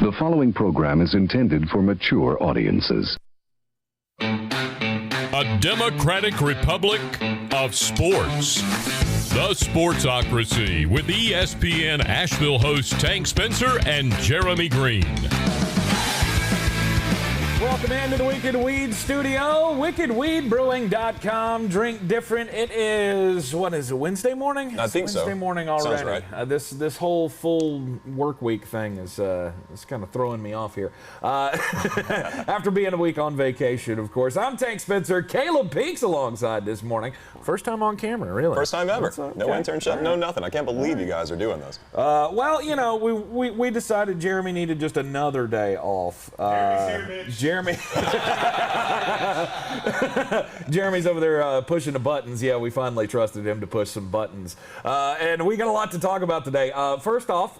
The following program is intended for mature audiences. A democratic republic of sports. The Sportsocracy with ESPN Asheville hosts Tank Spencer and Jeremy Greene. Welcome into the Wicked Weed studio, wickedweedbrewing.com. Drink different. It is, what is it, Wednesday morning? I think so. Wednesday morning already. Sounds right. This whole full work week thing is kind of throwing me off here. After being a week on vacation, of course. I'm Tank Spencer. Caleb Peaks alongside this morning. First time on camera, really. First time ever. Okay. No internship, no nothing. I can't believe you guys are doing this. Well, you know, we decided Jeremy needed just another day off. Jeremy's over there pushing the buttons. Yeah, we finally trusted him to push some buttons. And we got a lot to talk about today. First off,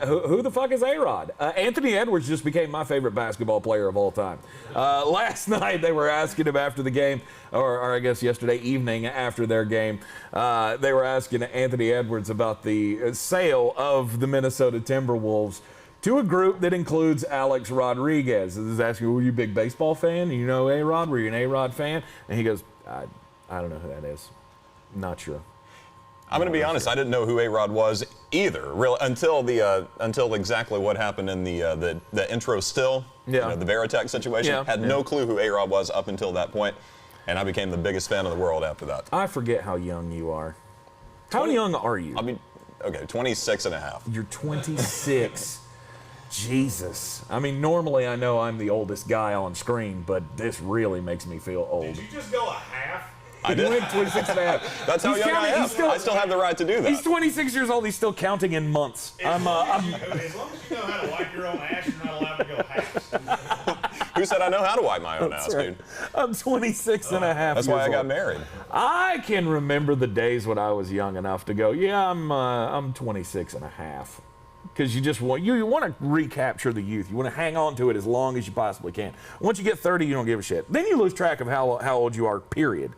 who the fuck is A-Rod? Anthony Edwards just became my favorite basketball player of all time. Last night they were asking him after the game, or I guess yesterday evening after their game, they were asking Anthony Edwards about the sale of the Minnesota Timberwolves to a group that includes Alex Rodriguez. This is asking, were you a big baseball fan? You know A-Rod? Were you an A-Rod fan? And he goes, I don't know who that is. Not sure. I'm going to be honest. I didn't know who A-Rod was either, really, until exactly what happened in the intro still. Yeah. You know, the Veritech situation. Yeah. Had no clue who A-Rod was up until that point, and I became the biggest fan of the world after that. I forget how young you are. How young are you? I mean, okay, 26 and a half. You're 26. Jesus. I mean, normally I know I'm the oldest guy on screen, but this really makes me feel old. Did you just go a half? I did. He went 26 and a half. That's how young I am. I still have the right to do that. He's 26 years old. He's still counting in months. As long as you know how to wipe your own ass, you're not allowed to go halves. Who said I know how to wipe my own ass, right. dude? I'm 26 and a half That's years why I got old. married. I can remember the days when I was young enough to go, yeah, I'm 26 and a half. Because you just want you want to recapture the youth. You want to hang on to it as long as you possibly can. Once you get 30, you don't give a shit. Then you lose track of how old you are, period.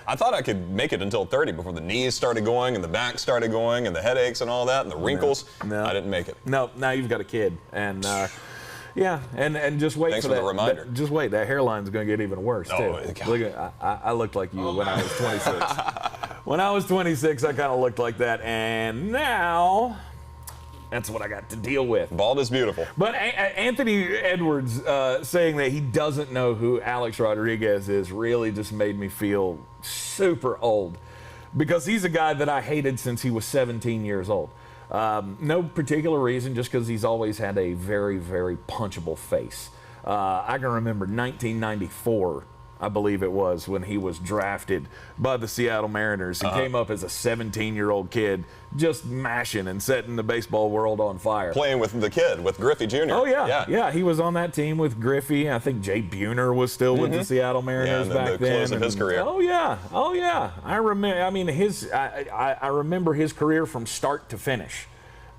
I thought I could make it until 30 before the knees started going and the back started going and the headaches and all that and the wrinkles. No. I didn't make it. No, now you've got a kid. And yeah, and just wait Thanks for for that. the reminder. Just wait, that hairline's going to get even worse, too. God. Look at, I looked like you when I was 26. When I was 26, I kind of looked like that. And now that's what I got to deal with. Bald is beautiful. But Anthony Edwards saying that he doesn't know who Alex Rodriguez is really just made me feel super old, because he's a guy that I hated since he was 17 years old. No particular reason, just because he's always had a very, very punchable face. I can remember 1994, I believe it was, when he was drafted by the Seattle Mariners. He came up as a 17-year-old kid, just mashing and setting the baseball world on fire. Playing with the kid, with Griffey Jr. Oh, yeah. He was on that team with Griffey. I think Jay Buhner was still with the Seattle Mariners back the then. close of his career. Oh, yeah. I remember. I mean, I remember his career from start to finish,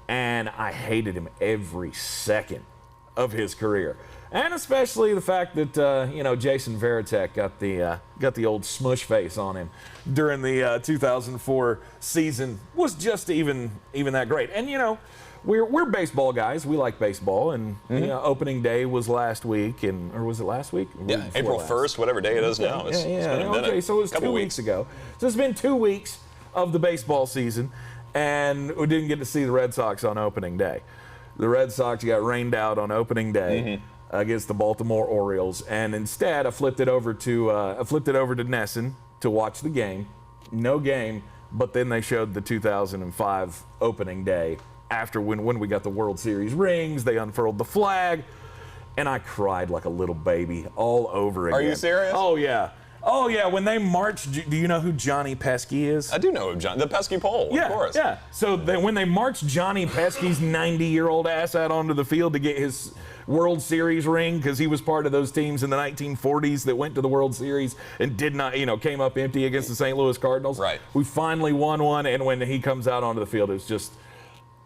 and I hated him every second of his career. And especially the fact that Jason Varitek got the old smush face on him during the 2004 season was just even that great. And we're baseball guys. We like baseball. And opening day was last week, or was it last week? Yeah, April 1st, whatever day it is now. It's been a minute. Okay, so it was 2 weeks ago. So it's been 2 weeks of the baseball season, and we didn't get to see the Red Sox on opening day. The Red Sox got rained out on opening day against the Baltimore Orioles, and instead I flipped it over to Nesson to watch the game. No game, but then they showed the 2005 opening day after when we got the World Series rings. They unfurled the flag, and I cried like a little baby all over again. Are you serious? Oh yeah. When they marched, do you know who Johnny Pesky is? I do know John, the pesky pole, of course. Yeah. So when they marched Johnny Pesky's 90-year-old ass out onto the field to get his World Series ring, because he was part of those teams in the 1940s that went to the World Series and did not, came up empty against the St. Louis Cardinals. Right. We finally won one, and when he comes out onto the field, it's just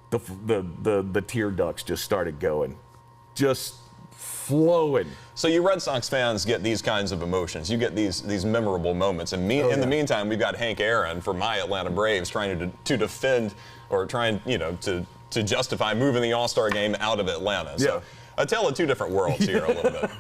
the tear ducts just started going, just flowing. So you Red Sox fans get these kinds of emotions. You get these memorable moments. And in the meantime, we've got Hank Aaron for my Atlanta Braves trying to defend or trying, to justify moving the All-Star game out of Atlanta. So A tale of two different worlds here a little bit.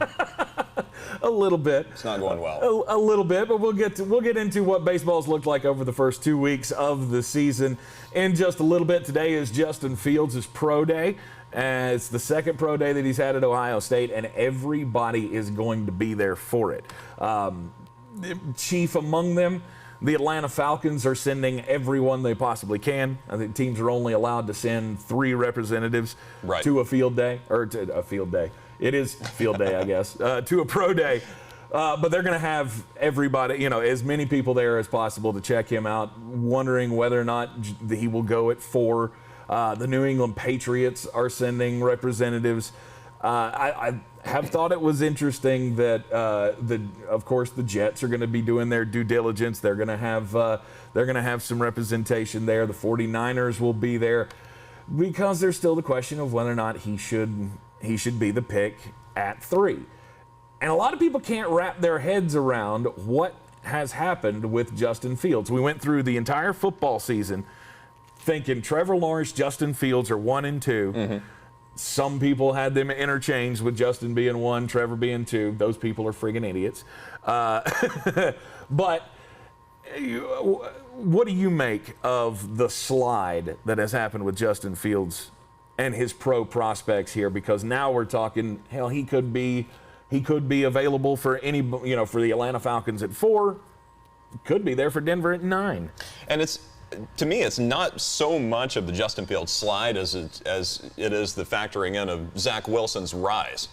A little bit. It's not going well. A little bit, but we'll get into what baseball's looked like over the first 2 weeks of the season in just a little bit. Today is Justin Fields' pro day. It's the second pro day that he's had at Ohio State, and everybody is going to be there for it. Chief among them, the Atlanta Falcons are sending everyone they possibly can. I think teams are only allowed to send 3 representatives to a field day, or to a field day. It is field day, I guess, to a pro day. But they're going to have everybody, as many people there as possible to check him out, wondering whether or not he will go at 4. The New England Patriots are sending representatives. I have thought it was interesting that, of course, the Jets are going to be doing their due diligence. They're going to have some representation there. The 49ers will be there because there's still the question of whether or not he should be the pick at 3. And a lot of people can't wrap their heads around what has happened with Justin Fields. We went through the entire football season thinking Trevor Lawrence, Justin Fields are 1 and 2. Mm-hmm. Some people had them interchanged with Justin being 1, Trevor being 2. Those people are friggin' idiots. But what do you make of the slide that has happened with Justin Fields and his pro prospects here? Because now we're talking, hell, he could be available for for the Atlanta Falcons at 4. Could be there for Denver at 9. And to me, it's not so much of the Justin Fields slide as it is the factoring in of Zach Wilson's rise.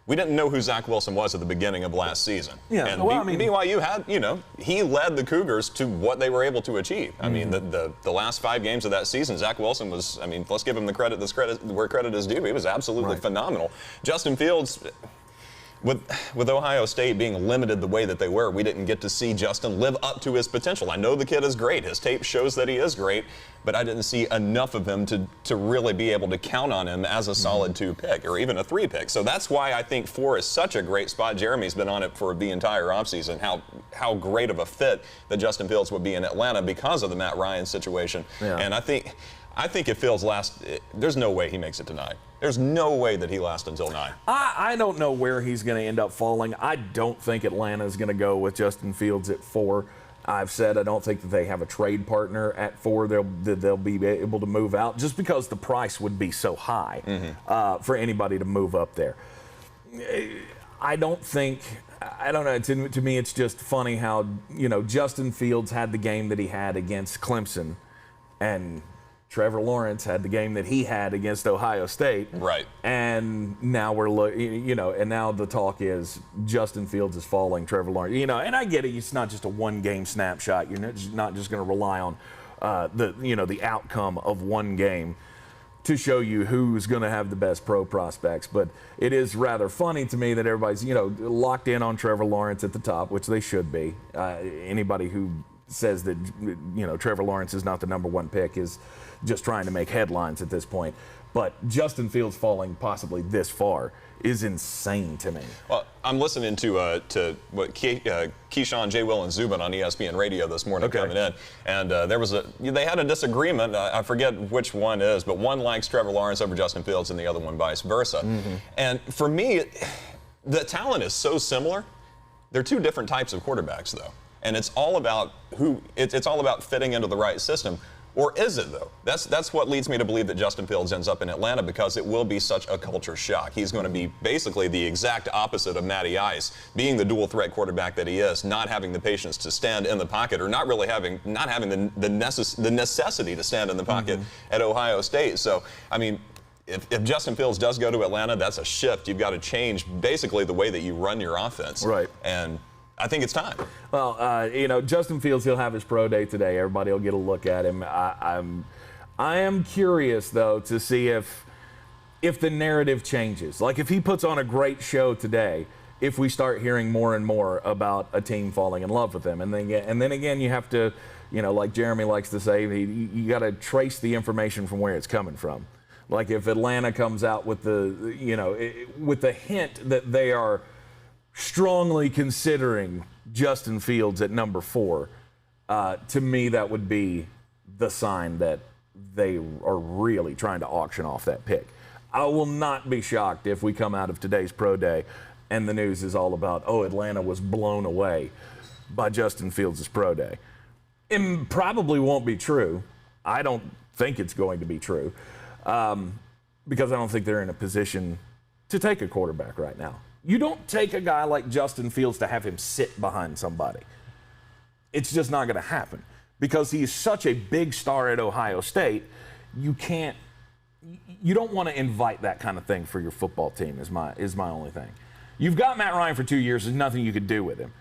We didn't know who Zach Wilson was at the beginning of last season. Yeah, and BYU had, he led the Cougars to what they were able to achieve. I mean, the last 5 games of that season, Zach Wilson was, let's give him the credit where credit is due. He was absolutely phenomenal. Justin Fields, with Ohio State being limited the way that they were, we didn't get to see Justin live up to his potential. I know the kid is great. His tape shows that he is great, but I didn't see enough of him to really be able to count on him as a solid 2 pick or even a 3 pick. So that's why I think 4 is such a great spot. Jeremy's been on it for the entire offseason, how great of a fit that Justin Fields would be in Atlanta because of the Matt Ryan situation. Yeah. And I think if Fields there's no way he makes it to 9. There's no way that he lasts until 9. I don't know where he's going to end up falling. I don't think Atlanta is going to go with Justin Fields at 4. I've said I don't think that they have a trade partner at 4. They'll be able to move out just because the price would be so high for anybody to move up there. I don't know. To me, it's just funny how, Justin Fields had the game that he had against Clemson, and Trevor Lawrence had the game that he had against Ohio State. Right. And now and now the talk is Justin Fields is falling, Trevor Lawrence. And I get it. It's not just a 1-game snapshot. You're not just going to rely on the outcome of 1 game to show you who's going to have the best pro prospects. But it is rather funny to me that everybody's, locked in on Trevor Lawrence at the top, which they should be. Anybody who says that, Trevor Lawrence is not the number 1 pick is just trying to make headlines at this point. But Justin Fields falling possibly this far is insane to me. Well, I'm listening to what Keyshawn, J. Will, and Zubin on ESPN Radio this morning coming in, and they had a disagreement. I forget which one is, but one likes Trevor Lawrence over Justin Fields, and the other one vice versa. Mm-hmm. And for me, the talent is so similar. They're 2 different types of quarterbacks, though, and it's all about it's all about fitting into the right system. Or is it, though? That's what leads me to believe that Justin Fields ends up in Atlanta, because it will be such a culture shock. He's going to be basically the exact opposite of Matty Ice, being the dual threat quarterback that he is, not having the patience to stand in the pocket, or not having the necessity to stand in the pocket at Ohio State. So, if Justin Fields does go to Atlanta, that's a shift. You've got to change basically the way that you run your offense. Right. And I think it's time. Well, Justin Fields, he'll have his pro day today. Everybody will get a look at him. I am curious, though, to see if the narrative changes. Like, if he puts on a great show today, if we start hearing more and more about a team falling in love with him. And then again, you have to, like Jeremy likes to say, you got to trace the information from where it's coming from. Like, if Atlanta comes out with the hint that they are strongly considering Justin Fields at number 4, to me that would be the sign that they are really trying to auction off that pick. I will not be shocked if we come out of today's pro day and the news is all about, Atlanta was blown away by Justin Fields' pro day. It probably won't be true. I don't think it's going to be true because I don't think they're in a position to take a quarterback right now. You don't take a guy like Justin Fields to have him sit behind somebody. It's just not going to happen because he's such a big star at Ohio State. You don't want to invite that kind of thing for your football team is my only thing. You've got Matt Ryan for 2 years. There's nothing you could do with him.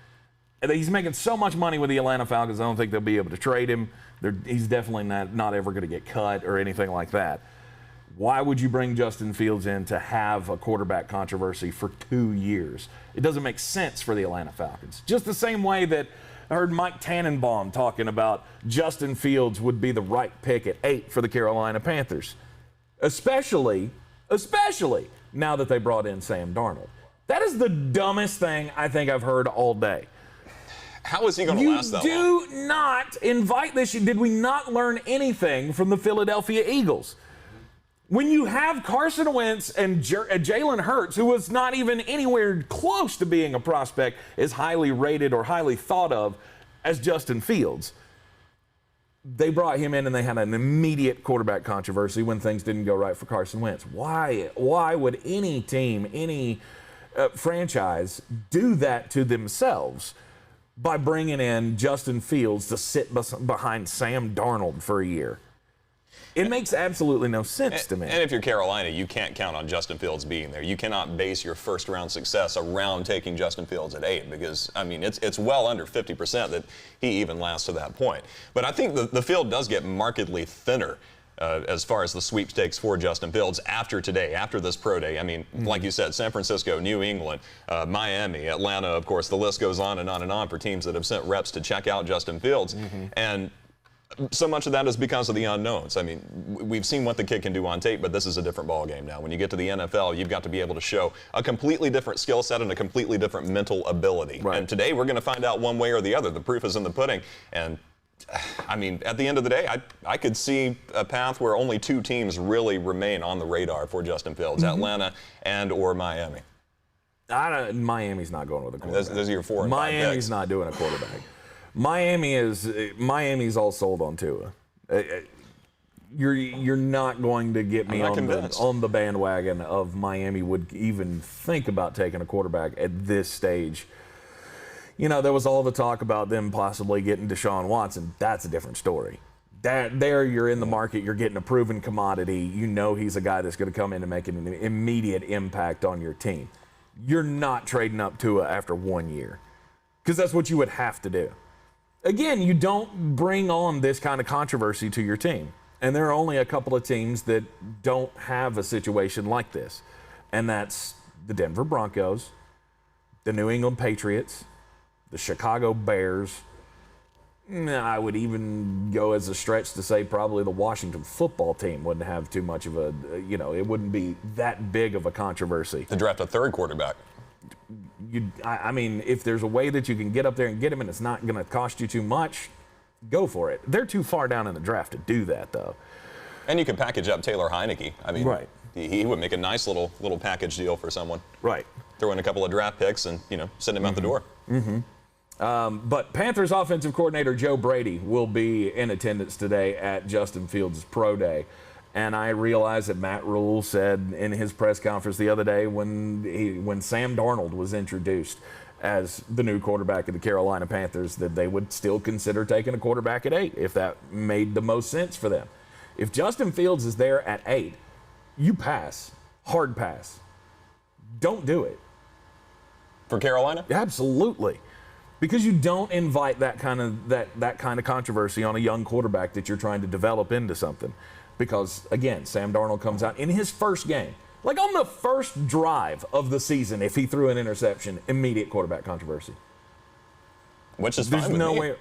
And he's making so much money with the Atlanta Falcons, I don't think they'll be able to trade him. He's definitely not ever going to get cut or anything like that. Why would you bring Justin Fields in to have a quarterback controversy for 2 years? It doesn't make sense for the Atlanta Falcons. Just the same way that I heard Mike Tannenbaum talking about Justin Fields would be the right pick at 8 for the Carolina Panthers. Especially now that they brought in Sam Darnold. That is the dumbest thing I think I've heard all day. How is he going to last that long? You do not invite this. Did we not learn anything from the Philadelphia Eagles? When you have Carson Wentz and Jalen Hurts, who was not even anywhere close to being a prospect as highly rated or highly thought of as Justin Fields, they brought him in and they had an immediate quarterback controversy when things didn't go right for Carson Wentz. Why would any team, any franchise do that to themselves by bringing in Justin Fields to sit behind Sam Darnold for a year? It makes absolutely no sense to me. And if you're Carolina, you can't count on Justin Fields being there. You cannot base your first-round success around taking Justin Fields at 8 because, I mean, it's well under 50% that he even lasts to that point. But I think the field does get markedly thinner as far as the sweepstakes for Justin Fields after today, after this pro day. I mean, like you said, San Francisco, New England, Miami, Atlanta, of course, the list goes on and on and on for teams that have sent reps to check out Justin Fields. And so much of that is because of the unknowns. I mean, we've seen what the kid can do on tape, but this is a different ballgame now. When you get to the NFL, you've got to be able to show a completely different skill set and a completely different mental ability. Right. And today we're going to find out one way or the other. The proof is in the pudding. And I mean, at the end of the day, I could see a path where only 2 teams really remain on the radar for Justin Fields, Atlanta and or Miami. Miami's not going with a quarterback. Those are your 4 and 5 picks. Miami's not doing a quarterback. Miami's all sold on Tua. You're not going to get me on the bandwagon of Miami would even think about taking a quarterback at this stage. You know, there was all the talk about them possibly getting Deshaun Watson. That's a different story. There you're in the market, you're getting a proven commodity. You know he's a guy that's going to come in and make an immediate impact on your team. You're not trading up Tua after 1 year because that's what you would have to do. Again, you don't bring on this kind of controversy to your team. And there are only a couple of teams that don't have a situation like this. And that's the Denver Broncos, the New England Patriots, the Chicago Bears. I would even go as a stretch to say probably the Washington football team wouldn't have too much of a, it wouldn't be that big of a controversy. To draft a 3rd quarterback. I mean, if there's a way that you can get up there and get him and it's not going to cost you too much, go for it. They're too far down in the draft to do that, though. And you can package up Taylor Heineke. I mean, right. He would make a nice little package deal for someone. Right. Throw in a couple of draft picks and, send him out the door. But Panthers offensive coordinator Joe Brady will be in attendance today at Justin Fields' pro day. And I realize that Matt Rule said in his press conference the other day when Sam Darnold was introduced as the new quarterback of the Carolina Panthers that they would still consider taking a quarterback at 8 if that made the most sense for them. If Justin Fields is there at 8, you pass. Hard pass. Don't do it. For Carolina? Absolutely. Because you don't invite that kind of controversy on a young quarterback that you're trying to develop into something. Because, again, Sam Darnold comes out in his first game. Like on the first drive of the season, if he threw an interception, immediate quarterback controversy. Which is fine with me. There's no way.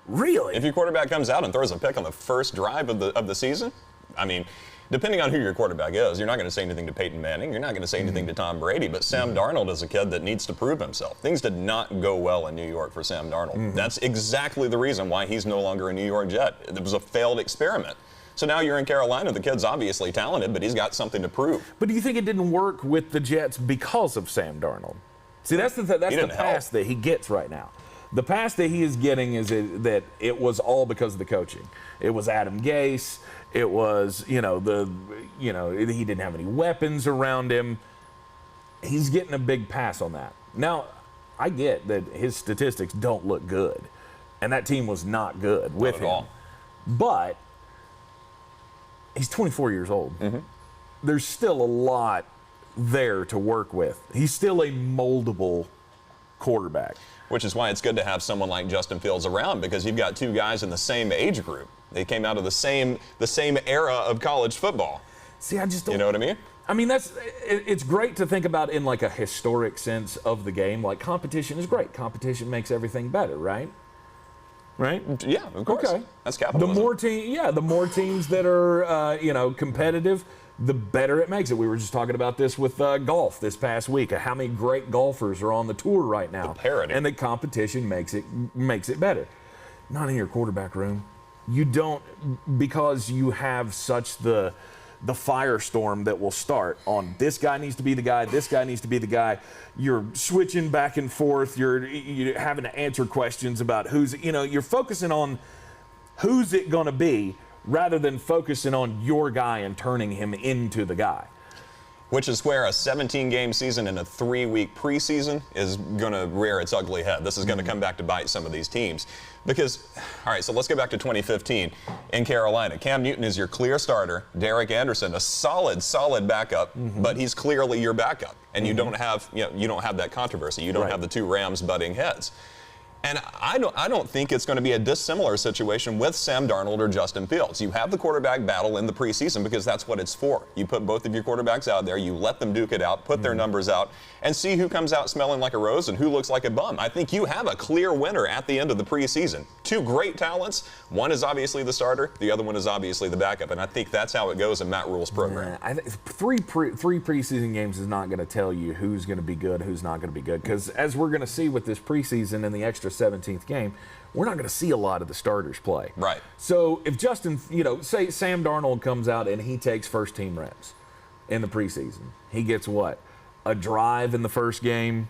Really? If your quarterback comes out and throws a pick on the first drive of the season, I mean, depending on who your quarterback is, you're not going to say anything to Peyton Manning. You're not going to say anything to Tom Brady. But Sam Darnold is a kid that needs to prove himself. Things did not go well in New York for Sam Darnold. That's exactly the reason why he's no longer a New York Jet. It was a failed experiment. So now you're in Carolina. The kid's obviously talented, but he's got something to prove. But do you think it didn't work with the Jets because of Sam Darnold? See, that's the pass that he gets right now. The pass that he is getting is that it was all because of the coaching. It was Adam Gase. It was, he didn't have any weapons around him. He's getting a big pass on that. Now, I get that his statistics don't look good, and that team was not good with him. Not at all. But he's 24 years old. Mm-hmm. There's still a lot there to work with. He's still a moldable quarterback. Which is why it's good to have someone like Justin Fields around, because you've got two guys in the same age group. They came out of the same era of college football. See, I just don't. You know what I mean? I mean, it's great to think about in like a historic sense of the game. Like, competition is great. Competition makes everything better, right? Right? Yeah, of course. Okay. That's capitalism. The more teams that are competitive, the better it makes it. We were just talking about this with golf this past week. How many great golfers are on the tour right now? The parity. And the competition makes it better. Not in your quarterback room. You don't, because you have such the firestorm that will start on this guy needs to be the guy, this guy needs to be the guy. You're switching back and forth. You're having to answer questions about you're focusing on who's it going to be rather than focusing on your guy and turning him into the guy. Which is where a 17-game season and a 3-week preseason is going to rear its ugly head. This is going to come back to bite some of these teams. Because, all right, so let's go back to 2015 in Carolina. Cam Newton is your clear starter. Derek Anderson, a solid backup, but he's clearly your backup. And you don't have, you don't have that controversy. You don't have the two Rams butting heads. And I don't think it's going to be a dissimilar situation with Sam Darnold or Justin Fields. You have the quarterback battle in the preseason because that's what it's for. You put both of your quarterbacks out there, you let them duke it out, put their numbers out, and see who comes out smelling like a rose and who looks like a bum. I think you have a clear winner at the end of the preseason. Two great talents. One is obviously the starter. The other one is obviously the backup. And I think that's how it goes in Matt Rule's program. Three preseason games is not going to tell you who's going to be good, who's not going to be good. Because as we're going to see with this preseason and the extra 17th game, we're not going to see a lot of the starters play. Right. So if Justin, say Sam Darnold comes out and he takes first team reps in the preseason, he gets what? A drive in the first game,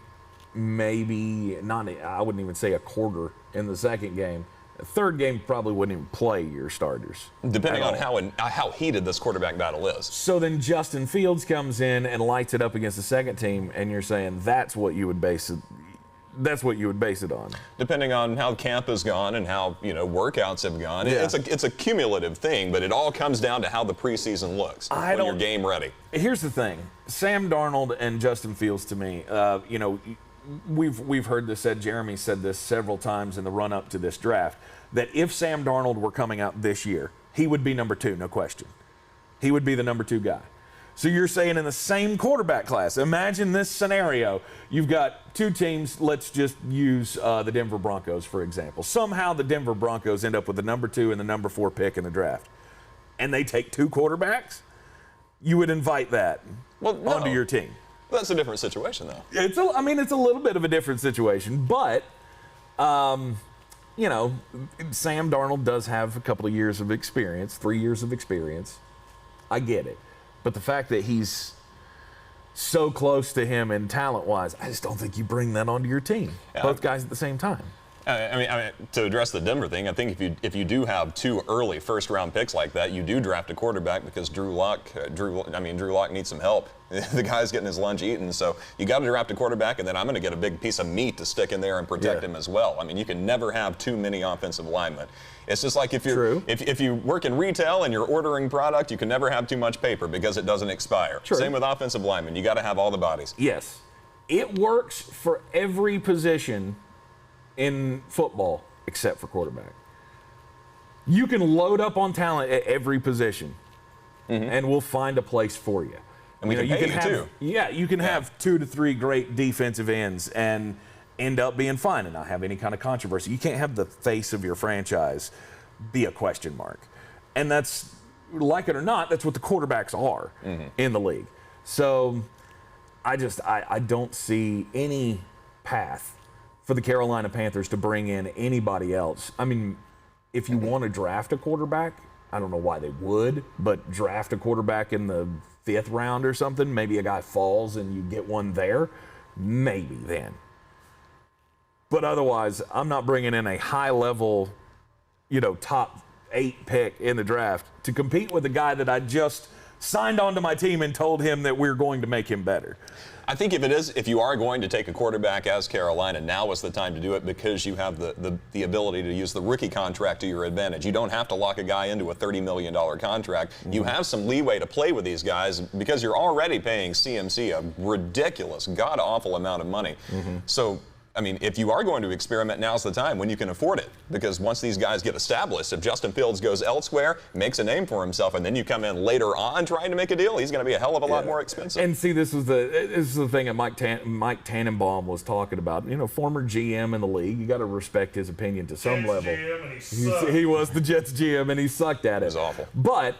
maybe not, I wouldn't even say a quarter in the second game. The third game probably wouldn't even play your starters. Depending on how heated this quarterback battle is. So then Justin Fields comes in and lights it up against the second team, and you're saying that's what you would base it on. Depending on how camp has gone and how workouts have gone, it's a cumulative thing, but it all comes down to how the preseason looks when you're game ready. Here's the thing: Sam Darnold and Justin Fields, to me, we've heard this said. Jeremy said this several times in the run up to this draft, that if Sam Darnold were coming out this year, he would be number 2, no question. He would be the number 2 guy. So you're saying in the same quarterback class, imagine this scenario. You've got two teams. Let's just use the Denver Broncos, for example. Somehow the Denver Broncos end up with the number 2 and the number 4 pick in the draft, and they take 2 quarterbacks. You would invite that onto your team. That's a different situation, though. It's a little bit of a different situation, but Sam Darnold does have a couple of years of experience, 3 years of experience. I get it. But the fact that he's so close to him and talent-wise, I just don't think you bring that onto your team. Both guys at the same time. I mean, to address the Denver thing, I think if you do have 2 early first-round picks like that, you do draft a quarterback because Drew Lock needs some help. The guy's getting his lunch eaten, so you got to draft a quarterback, and then I'm going to get a big piece of meat to stick in there and protect him as well. I mean, you can never have too many offensive linemen. It's just like if you work in retail and you're ordering product, you can never have too much paper because it doesn't expire. True. Same with offensive linemen. You got to have all the bodies. Yes. It works for every position in football except for quarterback. You can load up on talent at every position, and we'll find a place for you. And we can pay you too. Yeah, you can have 2 to 3 great defensive ends and end up being fine and not have any kind of controversy. You can't have the face of your franchise be a question mark. And that's, like it or not, that's what the quarterbacks are in the league. So I don't see any path for the Carolina Panthers to bring in anybody else. I mean, if you want to draft a quarterback, I don't know why they would, but draft a quarterback in the 5th round or something. Maybe a guy falls and you get one there. Maybe then. But otherwise, I'm not bringing in a high-level, top 8 pick in the draft to compete with a guy that I just signed onto my team and told him that we're going to make him better. I think if you are going to take a quarterback as Carolina, now is the time to do it because you have the ability to use the rookie contract to your advantage. You don't have to lock a guy into a $30 million contract. Mm-hmm. You have some leeway to play with these guys because you're already paying CMC a ridiculous, god-awful amount of money. Mm-hmm. So, I mean, if you are going to experiment, now's the time when you can afford it. Because once these guys get established, if Justin Fields goes elsewhere, makes a name for himself, and then you come in later on trying to make a deal, he's going to be a hell of a lot more expensive. And see, this is the thing that Mike Tannenbaum was talking about. Former GM in the league, you got to respect his opinion to some level. GM and he sucked. He was the Jets GM and he sucked at it. It was awful. But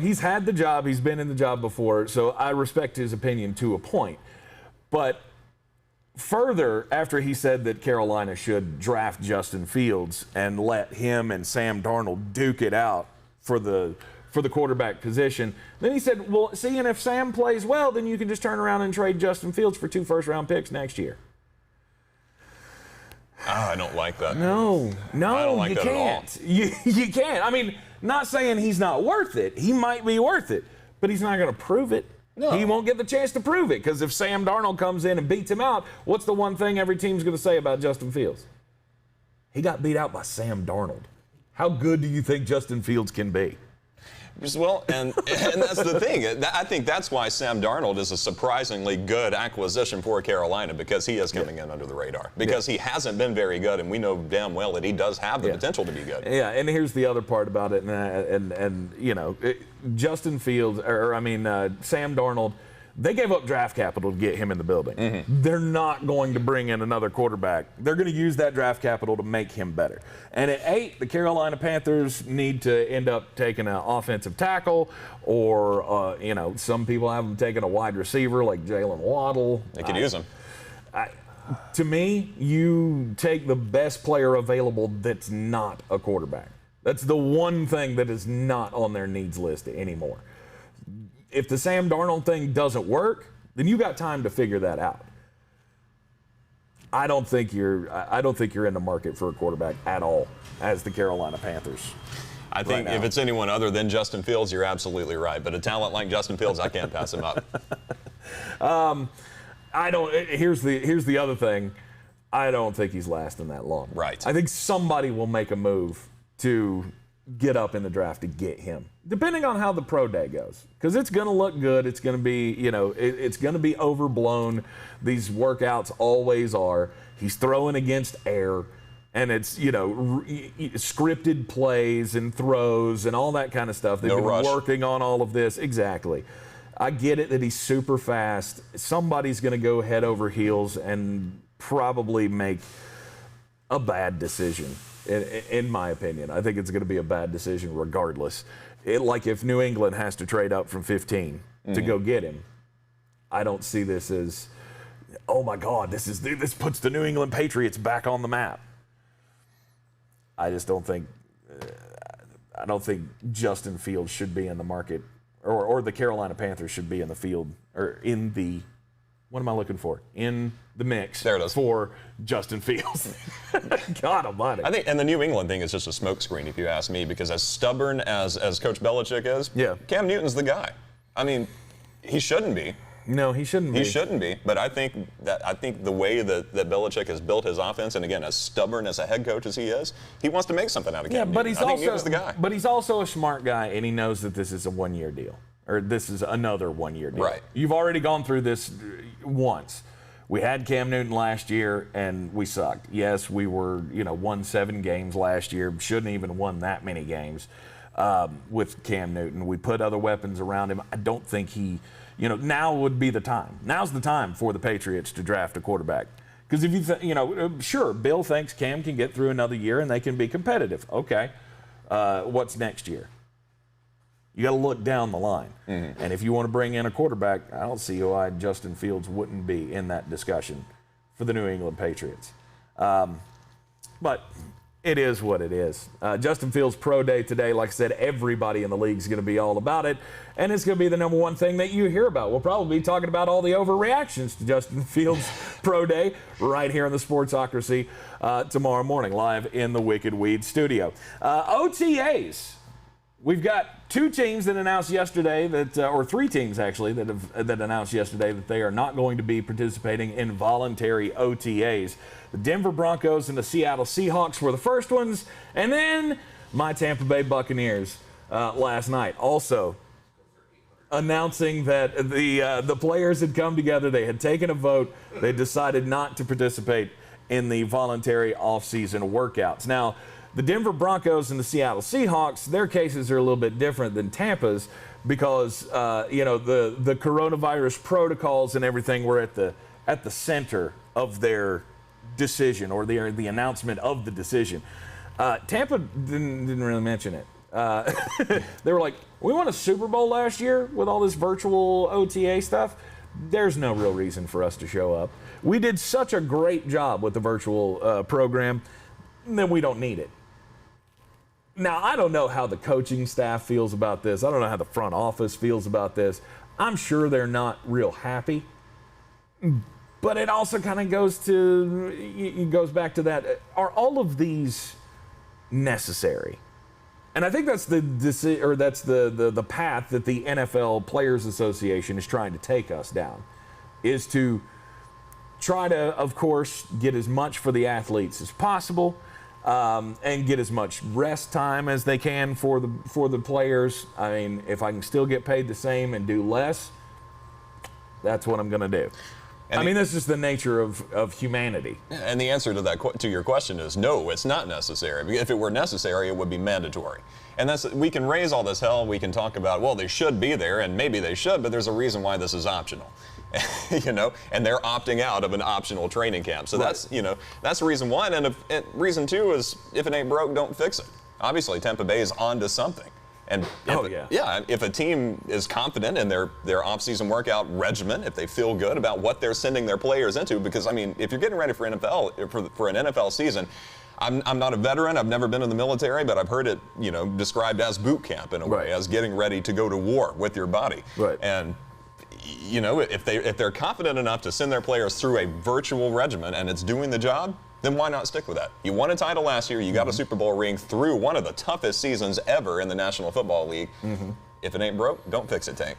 he's had the job. He's been in the job before, so I respect his opinion to a point. But further, after he said that Carolina should draft Justin Fields and let him and Sam Darnold duke it out for the quarterback position, then he said, well, see, and if Sam plays well, then you can just turn around and trade Justin Fields for 2 first-round picks next year. I don't like that. No, I don't like you that can't. at all. You can't. I mean, not saying he's not worth it. He might be worth it, but he's not going to prove it. No. He won't get the chance to prove it because if Sam Darnold comes in and beats him out, what's the one thing every team's going to say about Justin Fields? He got beat out by Sam Darnold. How good do you think Justin Fields can be? Well, and that's the thing. I think that's why Sam Darnold is a surprisingly good acquisition for Carolina because he is coming in under the radar. Because he hasn't been very good, and we know damn well that he does have the potential to be good. Yeah, and here's the other part about it, Justin Fields, Sam Darnold, they gave up draft capital to get him in the building. Mm-hmm. They're not going to bring in another quarterback. They're going to use that draft capital to make him better. And at 8, the Carolina Panthers need to end up taking an offensive tackle or, some people have them taking a wide receiver like Jalen Waddle. They could use him. To me, you take the best player available that's not a quarterback. That's the one thing that is not on their needs list anymore. If the Sam Darnold thing doesn't work, then you got time to figure that out. I don't think you're in the market for a quarterback at all as the Carolina Panthers. I think if it's anyone other than Justin Fields, you're absolutely right. But a talent like Justin Fields, I can't pass him up. Here's the other thing. I don't think he's lasting that long. Right. I think somebody will make a move to get up in the draft to get him, depending on how the pro day goes, because it's going to look good. It's going to be, it's going to be overblown. These workouts always are. He's throwing against air, and it's, scripted plays and throws and all that kind of stuff. They've been working on all of this. Exactly. I get it that he's super fast. Somebody's going to go head over heels and probably make a bad decision. In my opinion, I think it's going to be a bad decision regardless. Like if New England has to trade up from 15 to go get him, I don't see this as, oh my God, this puts the New England Patriots back on the map. I just don't think, I don't think Justin Fields should be in the market, or the Carolina Panthers should be in the field, or in the, what am I looking for? In the mix for Justin Fields. God almighty. I think, and the New England thing is just a smokescreen, if you ask me, because as stubborn as Coach Belichick is, Cam Newton's the guy. I mean, he shouldn't be. No, he shouldn't be. He shouldn't be. But I think the way that Belichick has built his offense, and again, as stubborn as a head coach as he is, he wants to make something out of Cam Newton. But I think Newton's the guy. But he's also a smart guy, and he knows that this is a one-year deal. Or this is another one-year deal. Right. You've already gone through this once. We had Cam Newton last year, and we sucked. Yes, we were, won 7 games last year. Shouldn't even won that many games with Cam Newton. We put other weapons around him. I don't think he, now would be the time. Now's the time for the Patriots to draft a quarterback. Because if you, sure, Bill thinks Cam can get through another year and they can be competitive. Okay. What's next year? You got to look down the line. Mm-hmm. And if you want to bring in a quarterback, I don't see why Justin Fields wouldn't be in that discussion for the New England Patriots. But It is what it is. Justin Fields' pro day today, like I said, everybody in the league is going to be all about it, and it's going to be the number one thing that you hear about. We'll probably be talking about all the overreactions to Justin Fields' pro day right here in the Sportsocracy tomorrow morning, live in the Wicked Weed studio. OTAs. We've got two teams that announced yesterday or three teams actually, that announced yesterday that they are not going to be participating in voluntary OTAs. The Denver Broncos and the Seattle Seahawks were the first ones, and then my Tampa Bay Buccaneers last night also announcing that the players had come together, they had taken a vote, they decided not to participate in the voluntary off-season workouts. Now, the Denver Broncos and the Seattle Seahawks, their cases are a little bit different than Tampa's because, the coronavirus protocols and everything were at the center of their decision or the announcement of the decision. Tampa didn't really mention it. They were like, we won a Super Bowl last year with all this virtual OTA stuff. There's no real reason for us to show up. We did such a great job with the virtual program that we don't need it. Now, I don't know how the coaching staff feels about this. I don't know how the front office feels about this. I'm sure they're not real happy. But it also kind of goes back to that. Are all of these necessary? And I think that's the path that the NFL Players Association is trying to take us down, is to try to, of course, get as much for the athletes as possible. And get as much rest time as they can for the players. I mean, if I can still get paid the same and do less, that's what I'm going to do. And that's just the nature of humanity. And the answer to your question is no, it's not necessary. If it were necessary, it would be mandatory. And we can raise all this hell. We can talk about, well, they should be there, and maybe they should, but there's a reason why this is optional. And they're opting out of an optional training camp. So that's reason one. And reason two is if it ain't broke, don't fix it. Obviously, Tampa Bay is onto something. And if a team is confident in their off-season workout regimen, if they feel good about what they're sending their players into, because, I mean, if you're getting ready for for an NFL season, I'm not a veteran. I've never been in the military, but I've heard it, described as boot camp in a way, as getting ready to go to war with your body. Right. And if they're confident enough to send their players through a virtual regimen and it's doing the job, then why not stick with that? You won a title last year. You got a Super Bowl ring through one of the toughest seasons ever in the National Football League. If it ain't broke, don't fix it, Tank.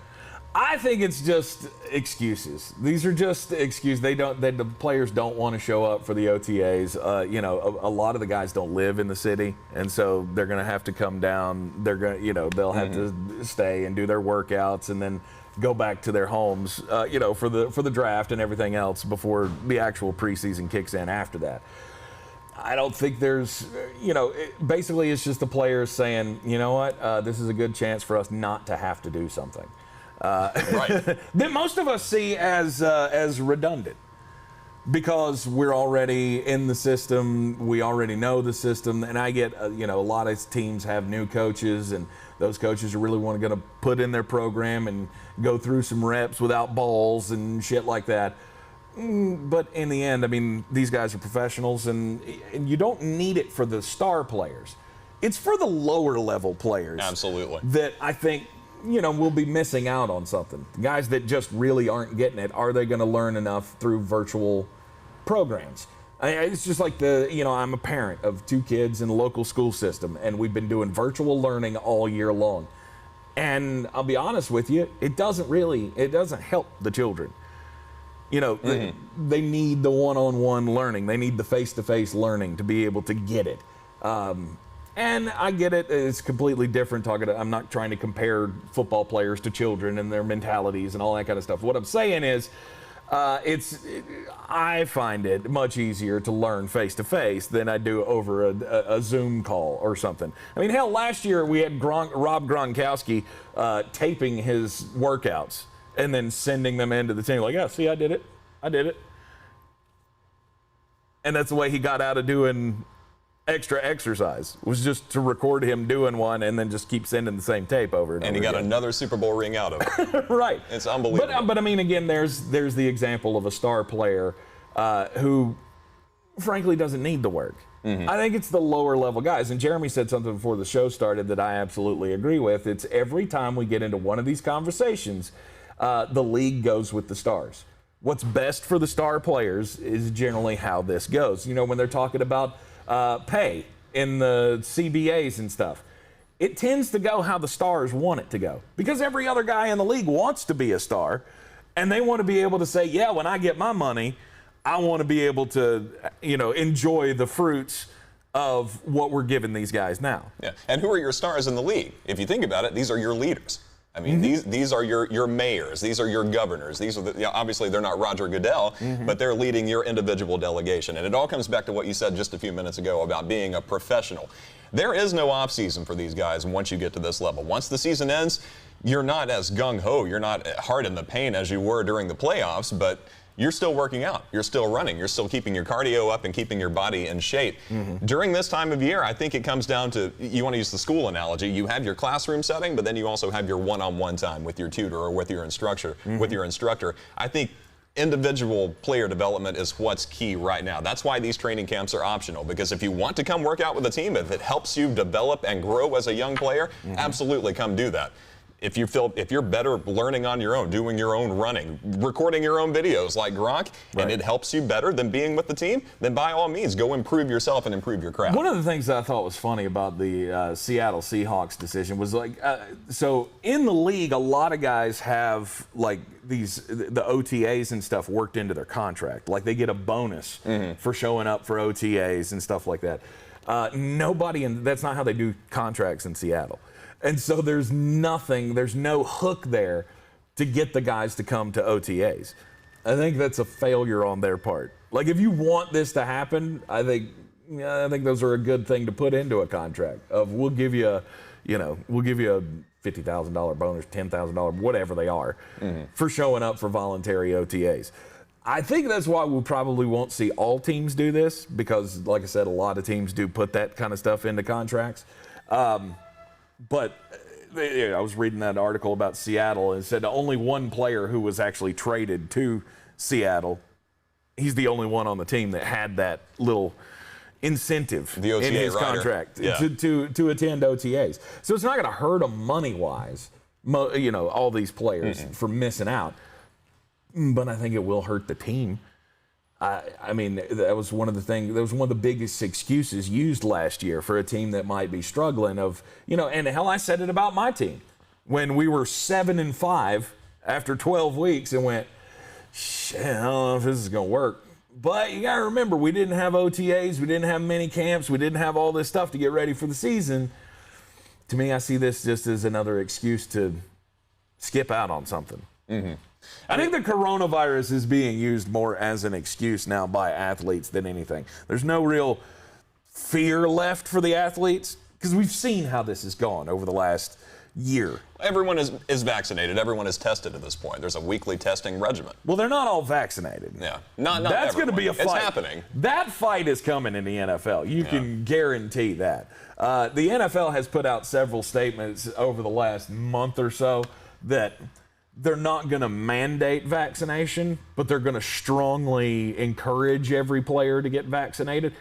I think it's just excuses. These are just excuses. The players don't want to show up for the OTAs. A lot of the guys don't live in the city, and so they're going to have to come down. They're going, they'll have to stay and do their workouts, and then go back to their homes, for the draft and everything else before the actual preseason kicks in after that. I don't think there's, basically it's just the players saying, you know what, this is a good chance for us not to have to do something. Right. That most of us see as redundant because we're already in the system, we already know the system, and I get, a lot of teams have new coaches, and those coaches are really going to put in their program and go through some reps without balls and shit like that. But in the end, I mean, these guys are professionals, and you don't need it for the star players. It's for the lower level players. Absolutely. That I think, we'll be missing out on something. Guys that just really aren't getting it, are they going to learn enough through virtual programs? It's just like I'm a parent of two kids in the local school system, and we've been doing virtual learning all year long. And I'll be honest with you, it doesn't help the children. They need the one-on-one learning. They need the face-to-face learning to be able to get it. And I get it. It's completely different. I'm not trying to compare football players to children and their mentalities and all that kind of stuff. What I'm saying is, I find it much easier to learn face-to-face than I do over a Zoom call or something. I mean, hell, last year we had Rob Gronkowski taping his workouts and then sending them into the team. Like, yeah, see, I did it. And that's the way he got out of doing extra exercise, was just to record him doing one and then just keep sending the same tape over and he got another Super Bowl ring out of it. Right. It's unbelievable. But I mean, again, there's the example of a star player who frankly doesn't need the work. I think it's the lower level guys. And Jeremy said something before the show started that I absolutely agree with. It's every time we get into one of these conversations, the league goes with the stars. What's best for the star players is generally how this goes. You know, when they're talking about pay in the CBAs and stuff, it tends to go how the stars want it to go. Because every other guy in the league wants to be a star, and they want to be able to say, yeah, when I get my money, I want to be able to, you know, enjoy the fruits of what we're giving these guys now. Yeah, and who are your stars in the league? If you think about it, these are your leaders. I mean, these are your mayors. These are your governors. These are obviously they're not Roger Goodell, but they're leading your individual delegation. And it all comes back to what you said just a few minutes ago about being a professional. There is no off season for these guys once you get to this level. Once the season ends, you're not as gung-ho, you're not hard in the paint as you were during the playoffs, but you're still working out, you're still running, you're still keeping your cardio up and keeping your body in shape. During this time of year, I think it comes down to, you want to use the school analogy, you have your classroom setting, but then you also have your one-on-one time with your tutor or with your instructor. I think individual player development is what's key right now. That's why these training camps are optional, because if you want to come work out with a team, if it helps you develop and grow as a young player, absolutely come do that. If you're better learning on your own, doing your own running, recording your own videos like Gronk, and it helps you better than being with the team, then by all means, go improve yourself and improve your craft. One of the things that I thought was funny about the Seattle Seahawks decision was like, so in the league, a lot of guys have like the OTAs and stuff worked into their contract. Like they get a bonus for showing up for OTAs and stuff like that. That's not how they do contracts in Seattle. And so there's no hook there to get the guys to come to OTAs. I think that's a failure on their part. Like if you want this to happen, I think those are a good thing to put into a contract of we'll give you a $50,000 bonus, $10,000, whatever they are, for showing up for voluntary OTAs. I think that's why we probably won't see all teams do this because, like I said, a lot of teams do put that kind of stuff into contracts. But I was reading that article about Seattle and it said only one player who was actually traded to Seattle, he's the only one on the team that had that little incentive the OTA in his rider. Contract to attend OTAs. So it's not going to hurt them money-wise, all these players for missing out. But I think it will hurt the team. I mean, that was one of the biggest excuses used last year for a team that might be struggling and hell, I said it about my team when we were 7-5 after 12 weeks and went, shit, I don't know if this is going to work. But you got to remember, we didn't have OTAs, we didn't have mini camps, we didn't have all this stuff to get ready for the season. To me, I see this just as another excuse to skip out on something. I think the coronavirus is being used more as an excuse now by athletes than anything. There's no real fear left for the athletes because we've seen how this has gone over the last year. Everyone is vaccinated. Everyone is tested at this point. There's a weekly testing regimen. Well, they're not all vaccinated. Yeah, not That's going to be a fight. It's happening. That fight is coming in the NFL. You can guarantee that. The NFL has put out several statements over the last month or so that they're not going to mandate vaccination, but they're going to strongly encourage every player to get vaccinated.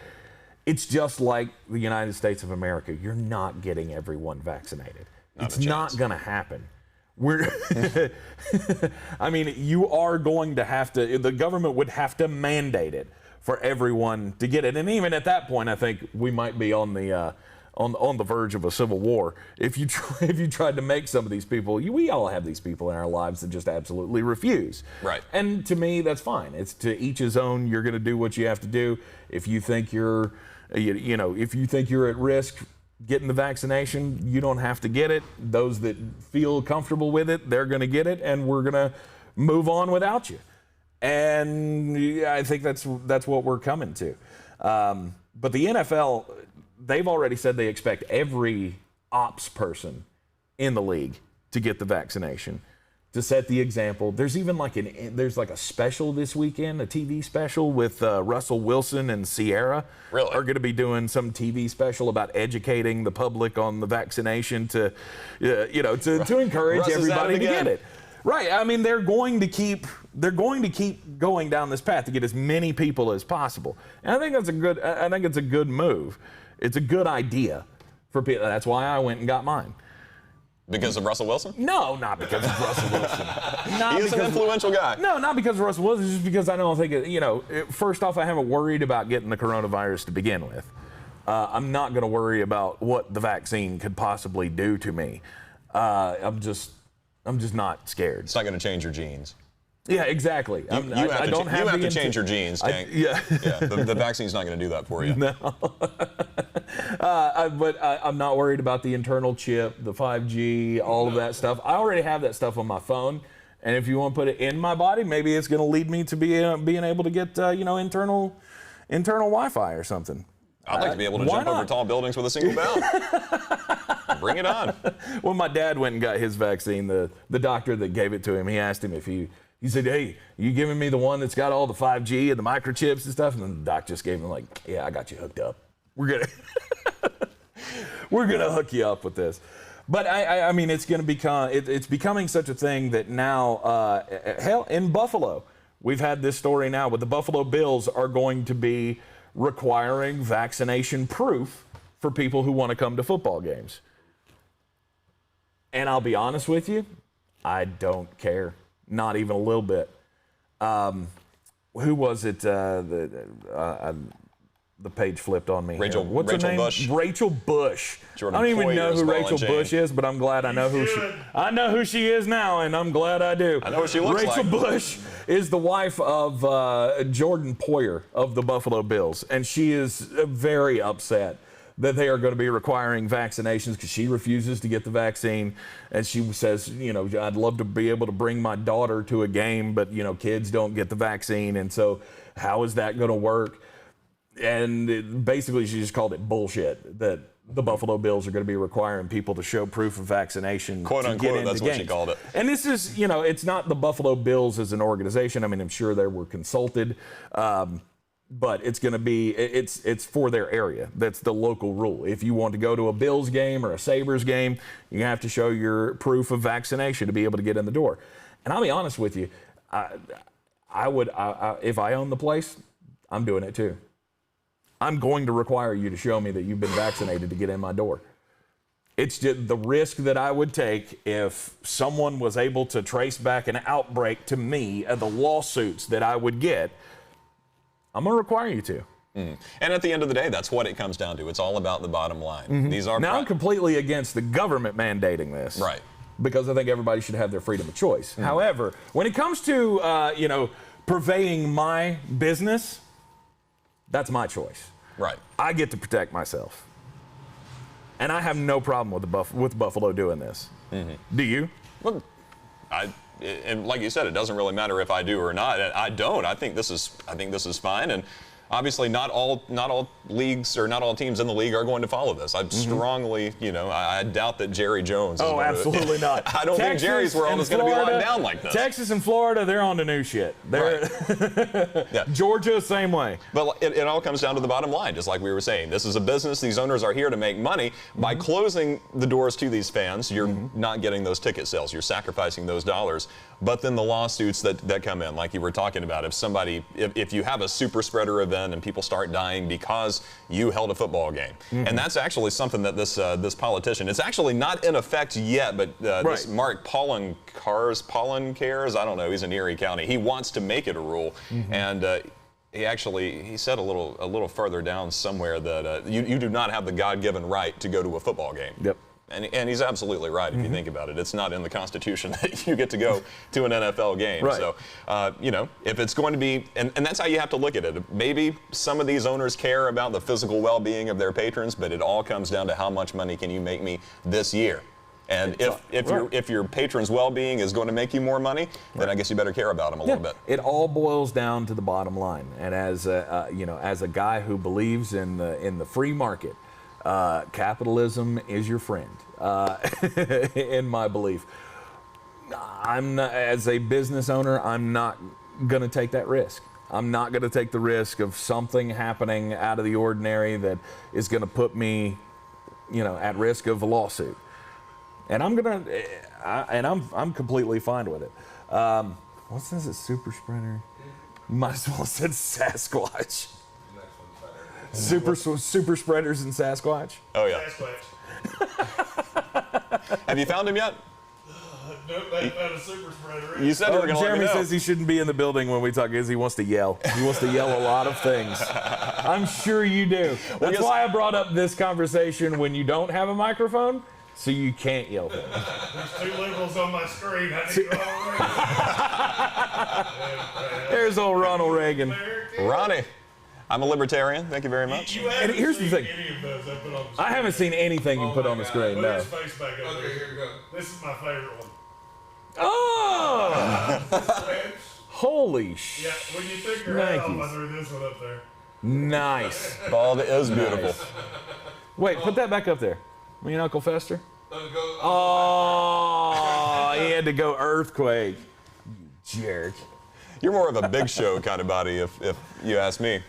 It's just like the United States of America. You're not getting everyone vaccinated. It's not going to happen. I mean, you are going to have to, the government would have to mandate it for everyone to get it. And even at that point, I think we might be on the verge of a civil war. If you tried to make some of these people, we all have these people in our lives that just absolutely refuse. Right. And to me, that's fine. It's to each his own. You're going to do what you have to do. If you think you're at risk getting the vaccination, you don't have to get it. Those that feel comfortable with it, they're going to get it, and we're going to move on without you. And I think that's what we're coming to. But the NFL, they've already said they expect every ops person in the league to get the vaccination, to set the example. There's even there's a special this weekend, a TV special with Russell Wilson and Sierra. Really? Are going to be doing some TV special about educating the public on the vaccination to encourage Russ everybody to get it. Right. I mean, they're going to keep they're going to keep going down this path to get as many people as possible. And I think that's I think it's a good move. It's a good idea for people. That's why I went and got mine. Because of Russell Wilson? No, not because of Russell Wilson. He's an influential guy. No, not because of Russell Wilson, just because I don't think first off, I haven't worried about getting the coronavirus to begin with. I'm not going to worry about what the vaccine could possibly do to me. I'm just not scared. It's not going to change your genes. Yeah, exactly. You have to change your genes, Tank. Yeah. The vaccine's not going to do that for you. No. But I'm not worried about the internal chip, the 5G, all of that stuff. I already have that stuff on my phone. And if you want to put it in my body, maybe it's going to lead me to being able to get internal Wi-Fi or something. I'd like to be able to jump over tall buildings with a single bound. Bring it on. When my dad went and got his vaccine, the doctor that gave it to him, he asked him if he said, "Hey, you giving me the one that's got all the 5G and the microchips and stuff?" And then the doc just gave him "Yeah, I got you hooked up. We're gonna hook you up with this." But I mean, it's gonna become it's becoming such a thing that now, hell, in Buffalo, we've had this story now with the Buffalo Bills are going to be requiring vaccination proof for people who want to come to football games. And I'll be honest with you, I don't care. Not even a little bit. Who was it? The page flipped on me. Rachel name? Bush. Rachel Bush. Jordan I don't even Poyer know is who ball Rachel and Bush chain. is, but I'm glad I know who she is now, and I'm glad I do. I know what she looks Rachel like. Bush is the wife of Jordan Poyer of the Buffalo Bills, and she is very upset that they are going to be requiring vaccinations because she refuses to get the vaccine. And she says, I'd love to be able to bring my daughter to a game, but, kids don't get the vaccine. And so how is that going to work? And basically she just called it bullshit that the Buffalo Bills are going to be requiring people to show proof of vaccination. Quote to unquote, get into that's games. what she called it. And this is, it's not the Buffalo Bills as an organization. I mean, I'm sure they were consulted. But it's going to be, it's for their area. That's the local rule. If you want to go to a Bills game or a Sabres game, you have to show your proof of vaccination to be able to get in the door. And I'll be honest with you, I would, if I own the place, I'm doing it too. I'm going to require you to show me that you've been vaccinated to get in my door. It's just the risk that I would take if someone was able to trace back an outbreak to me and the lawsuits that I would get. I'm going to require you to. And at the end of the day, that's what it comes down to. It's all about the bottom line. These are Now, I'm completely against the government mandating this. Right. Because I think everybody should have their freedom of choice. However, when it comes to, purveying my business, that's my choice. Right. I get to protect myself. And I have no problem with Buffalo doing this. Do you? Well, and like you said, it doesn't really matter if I do or not. I don't. I think this is fine. And obviously, not all leagues or not all teams in the league are going to follow this. I strongly, I doubt that Jerry Jones. Oh, absolutely not. I don't think Jerry's world is going to be locked down like this. Texas and Florida, they're on the new shit. Yeah. Georgia, same way. But it all comes down to the bottom line, just like we were saying. This is a business. These owners are here to make money. By closing the doors to these fans, you're not getting those ticket sales. You're sacrificing those dollars. But then the lawsuits that come in, like you were talking about, if you have a super spreader event and people start dying because you held a football game, and that's actually something that this politician, it's actually not in effect yet, but this Mark Poloncares, I don't know, he's in Erie County. He wants to make it a rule, and he said a little further down somewhere that you do not have the God-given right to go to a football game. Yep. And he's absolutely right if you think about it. It's not in the Constitution that you get to go to an NFL game. Right. So, if it's going to be, and that's how you have to look at it. Maybe some of these owners care about the physical well-being of their patrons, but it all comes down to how much money can you make me this year. And if your patron's well-being is going to make you more money, then I guess you better care about them a little bit. It all boils down to the bottom line. And as a guy who believes in the free market, capitalism is your friend, in my belief. As a business owner, I'm not going to take that risk. I'm not going to take the risk of something happening out of the ordinary that is going to put me, at risk of a lawsuit. And I'm completely fine with it. What's this? A super spreader? Might as well have said Sasquatch. Super spreaders and Sasquatch. Oh yeah. Sasquatch. Have you found him yet? Nope, they found a super spreader. You said you were going to let me Jeremy know. says he shouldn't be in the building when we talk because he wants to yell. He wants to yell a lot of things. I'm sure you do. That's why I brought up this conversation when you don't have a microphone, so you can't yell. There's 2 liberals on my screen. I need to go There's old Ronald Reagan. Ronnie, I'm a libertarian. Thank you very much. You haven't here's the seen thing. any of those I put on the screen. I haven't seen anything you put on the screen, Put no. his face back up there. Here we go. This is my favorite one. Oh! Holy Yeah, shit. when you took your hat off, I Nikes. threw this one up there. Nice. Bald is beautiful. Wait, put that back up there. Will your knuckle fester? Go. Oh, he had to go earthquake. You jerk. You're more of a Big Show kind of body, if you ask me.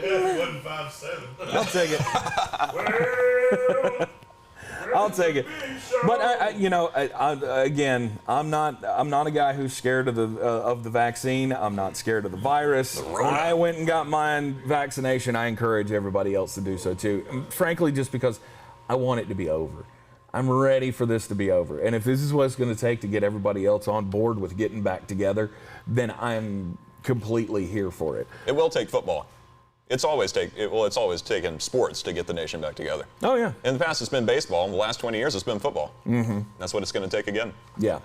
Yeah, if it wasn't 5'7". I'll take it. Well, I'll take it. But again, I'm not a guy who's scared of the vaccine. I'm not scared of the virus. I went and got my vaccination. I encourage everybody else to do so too. And frankly, just because I want it to be over. I'm ready for this to be over. And if this is what it's going to take to get everybody else on board with getting back together, then I'm completely here for it. It will take football. It's always taken sports to get the nation back together. Oh yeah. In the past, it's been baseball. In the last 20 years, it's been football. Mm-hmm. That's what it's going to take again. Yeah.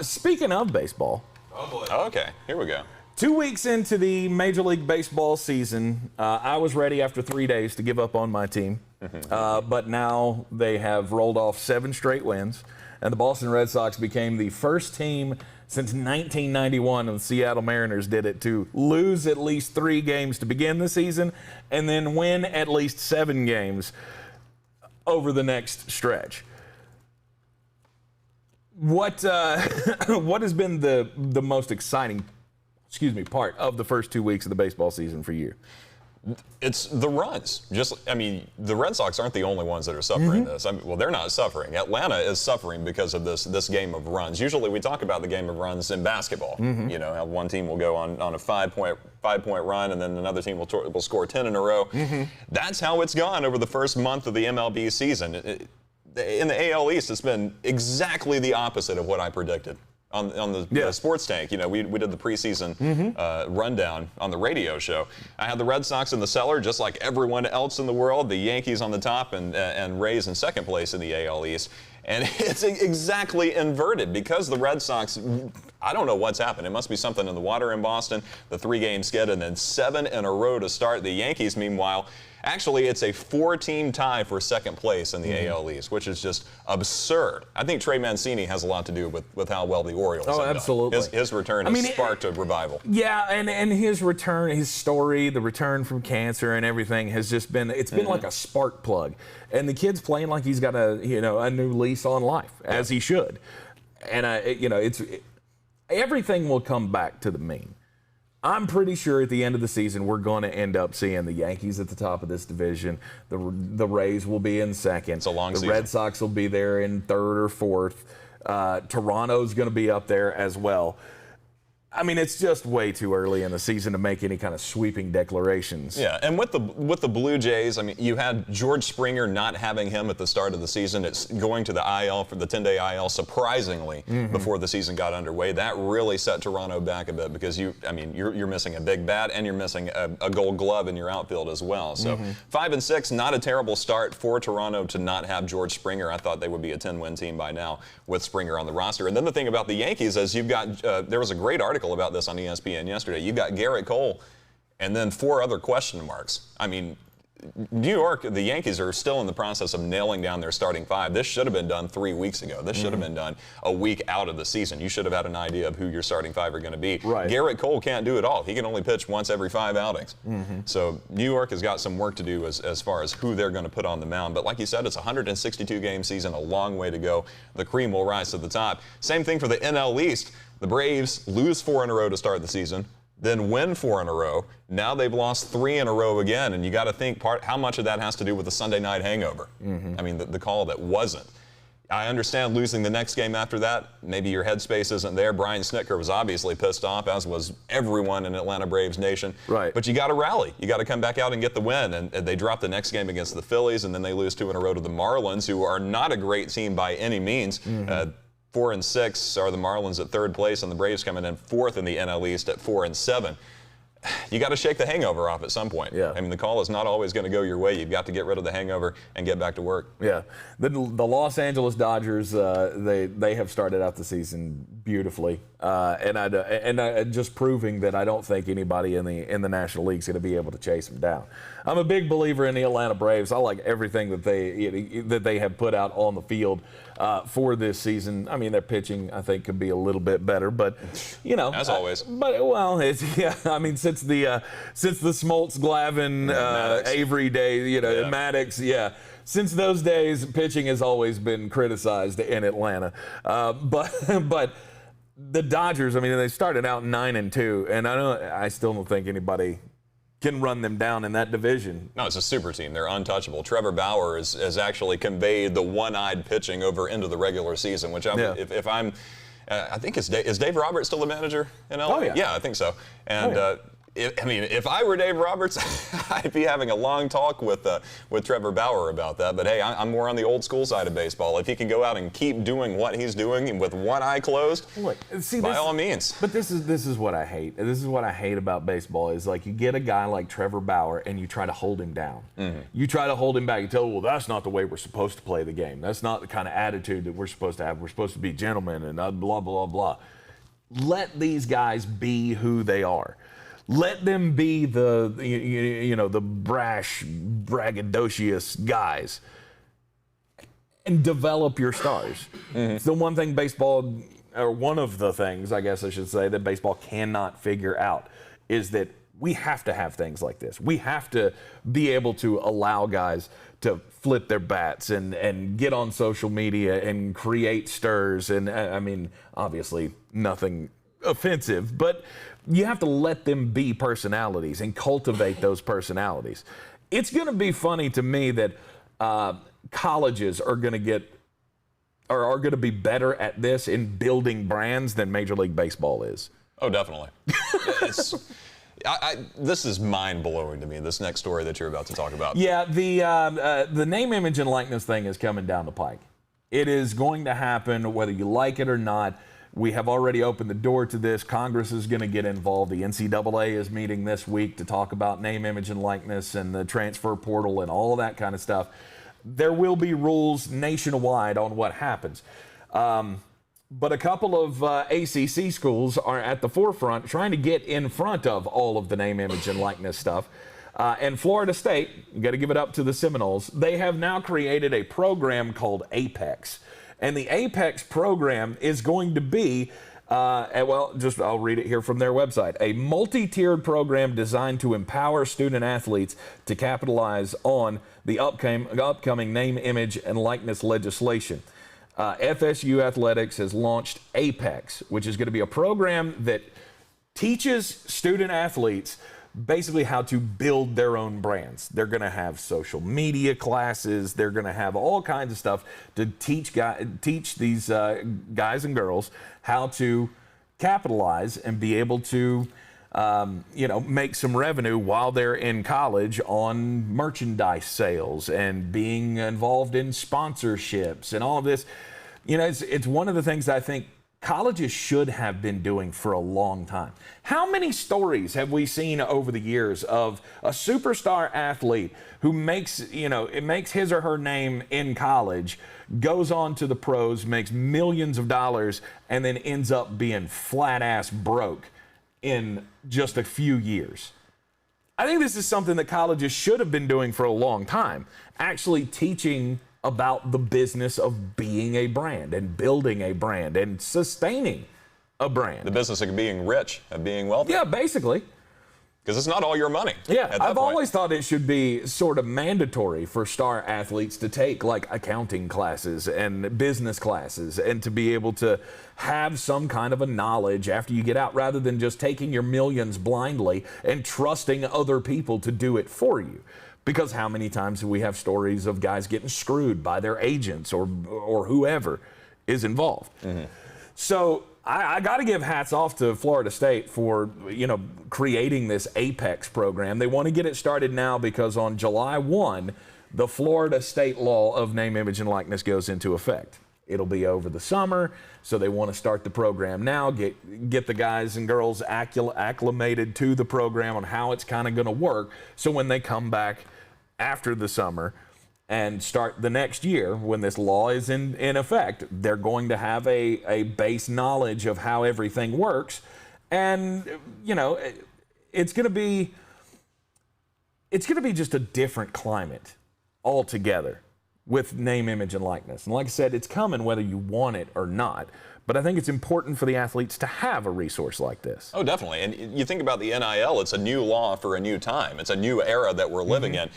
Speaking of baseball. Oh boy. Okay, here we go. 2 weeks into the Major League Baseball season, I was ready after 3 days to give up on my team. But now they have rolled off 7 straight wins, and the Boston Red Sox became the first team since 1991, and the Seattle Mariners did it, to lose at least 3 games to begin the season and then win at least 7 games over the next stretch. What has been the most exciting part of the first 2 weeks of the baseball season for you? It's the runs. The Red Sox aren't the only ones that are suffering this. They're not suffering. Atlanta is suffering because of this game of runs. Usually we talk about the game of runs in basketball. You know, how one team will go on a five-point run and then another team will score 10 in a row. That's how it's gone over the first month of the MLB season. In the AL East, it's been exactly the opposite of what I predicted. On the Sports Tank, you know, we did the preseason rundown on the radio show. I had the Red Sox in the cellar, just like everyone else in the world. The Yankees on the top and Rays in second place in the AL East. And it's exactly inverted because the Red Sox, I don't know what's happened. It must be something in the water in Boston. The 3-game skid and then 7 in a row to start. The Yankees, meanwhile, actually, it's a 4-team tie for second place in the AL East, which is just absurd. I think Trey Mancini has a lot to do with how well the Orioles have done. Absolutely. His return has sparked a revival. Yeah, and his return, his story, the return from cancer and everything has just been, it's been like a spark plug. And the kid's playing like he's got a new lease on life, as he should. And, everything will come back to the mean. I'm pretty sure at the end of the season, we're going to end up seeing the Yankees at the top of this division. The Rays will be in second. It's a long season. The Red Sox will be there in third or fourth. Toronto's going to be up there as well. I mean, it's just way too early in the season to make any kind of sweeping declarations. Yeah, and with the Blue Jays, I mean, you had George Springer not having him at the start of the season. It's going to the IL for the 10-day IL surprisingly before the season got underway. That really set Toronto back a bit because you're missing a big bat and you're missing a Gold Glove in your outfield as well. So 5-6, not a terrible start for Toronto to not have George Springer. I thought they would be a 10-win team by now with Springer on the roster. And then the thing about the Yankees is you've got there was a great article about this on ESPN yesterday. You've got Garrett Cole and then 4 other question marks. I mean, New York, the Yankees are still in the process of nailing down their starting 5. This should have been done 3 weeks ago. This should have been done a week out of the season. You should have had an idea of who your starting 5 are going to be. Right. Garrett Cole can't do it all. He can only pitch once every 5 outings. So New York has got some work to do as far as who they're going to put on the mound. But like you said, it's a 162-game season, a long way to go. The cream will rise to the top. Same thing for the NL East. The Braves lose 4 in a row to start the season, then win 4 in a row. Now they've lost 3 in a row again, and you got to think how much of that has to do with the Sunday night hangover. I mean, the call that wasn't. I understand losing the next game after that. Maybe your headspace isn't there. Brian Snitker was obviously pissed off, as was everyone in Atlanta Braves Nation. Right. But you got to rally. You got to come back out and get the win. And they dropped the next game against the Phillies, and then they lose 2 in a row to the Marlins, who are not a great team by any means. 4-6 are the Marlins at 3rd place, and the Braves coming in 4th in the NL East at 4-7. You got to shake the hangover off at some point. Yeah. I mean, the call is not always going to go your way. You've got to get rid of the hangover and get back to work. Yeah. The Los Angeles Dodgers, they have started out the season beautifully, and just proving that I don't think anybody in the National League is going to be able to chase them down. I'm a big believer in the Atlanta Braves. I like everything that they have put out on the field for this season. I mean, their pitching, I think, could be a little bit better, but as always. But well, I mean, since the Smoltz, Glavine, Avery day, Maddox, since those days, pitching has always been criticized in Atlanta. But the Dodgers, I mean, they started out 9-2, and I still don't think anybody can run them down in that division. No, it's a super team. They're untouchable. Trevor Bauer has actually conveyed the one-eyed pitching over into the regular season, which if I'm, I think is Dave Roberts still the manager in LA? Oh, yeah. Yeah, I think so. And if I were Dave Roberts, I'd be having a long talk with Trevor Bauer about that. But hey, I'm more on the old school side of baseball. If he can go out and keep doing what he's doing with one eye closed, by all means. But this is what I hate. This is what I hate about baseball is like you get a guy like Trevor Bauer and you try to hold him down. Mm-hmm. You try to hold him back. You tell him, well, that's not the way we're supposed to play the game. That's not the kind of attitude that we're supposed to have. We're supposed to be gentlemen and blah, blah, blah. Let these guys be who they are. Let them be the brash, braggadocious guys and develop your stars. Mm-hmm. It's the one thing baseball, or one of the things, I guess I should say, that baseball cannot figure out is that we have to have things like this. We have to be able to allow guys to flip their bats and get on social media and create stirs. And I mean, obviously nothing offensive, but you have to let them be personalities and cultivate those personalities. It's going to be funny to me that colleges are going to be better at this in building brands than Major League Baseball is. Oh, definitely. This is mind-blowing to me, this next story that you're about to talk about. Yeah, the name, image, and likeness thing is coming down the pike. It is going to happen whether you like it or not. We have already opened the door to this. Congress is going to get involved. The NCAA is meeting this week to talk about name, image, and likeness and the transfer portal and all of that kind of stuff. There will be rules nationwide on what happens. But a couple of ACC schools are at the forefront trying to get in front of all of the name, image, and likeness stuff. And Florida State, you got to give it up to the Seminoles, they have now created a program called Apex. And the Apex program is going to be, I'll read it here from their website, a multi-tiered program designed to empower student athletes to capitalize on the upcoming name, image, and likeness legislation. FSU Athletics has launched Apex, which is going to be a program that teaches student athletes basically how to build their own brands. They're going to have social media classes. They're going to have all kinds of stuff to teach these guys and girls how to capitalize and be able to make some revenue while they're in college on merchandise sales and being involved in sponsorships and all of this. It's one of the things I think colleges should have been doing for a long time. How many stories have we seen over the years of a superstar athlete who makes his or her name in college, goes on to the pros, makes millions of dollars, and then ends up being flat ass broke in just a few years? I think this is something that colleges should have been doing for a long time, actually teaching about the business of being a brand and building a brand and sustaining a brand. The business of being rich and being wealthy. Yeah, basically. Because it's not all your money. Yeah, I've always thought it should be sort of mandatory for star athletes to take like accounting classes and business classes and to be able to have some kind of a knowledge after you get out rather than just taking your millions blindly and trusting other people to do it for you. Because how many times do we have stories of guys getting screwed by their agents or whoever is involved? So I got to give hats off to Florida State for, creating this Apex program. They want to get it started now because on July 1, the Florida State law of name, image, and likeness goes into effect. It'll be over the summer, so they want to start the program now, get the guys and girls acclimated to the program on how it's kind of going to work, so when they come back after the summer and start the next year, when this law is in effect, they're going to have a base knowledge of how everything works. And, it's going to be just a different climate altogether with name, image, and likeness. And like I said, it's coming whether you want it or not. But I think it's important for the athletes to have a resource like this. Oh, definitely. And you think about the NIL, it's a new law for a new time. It's a new era that we're living in.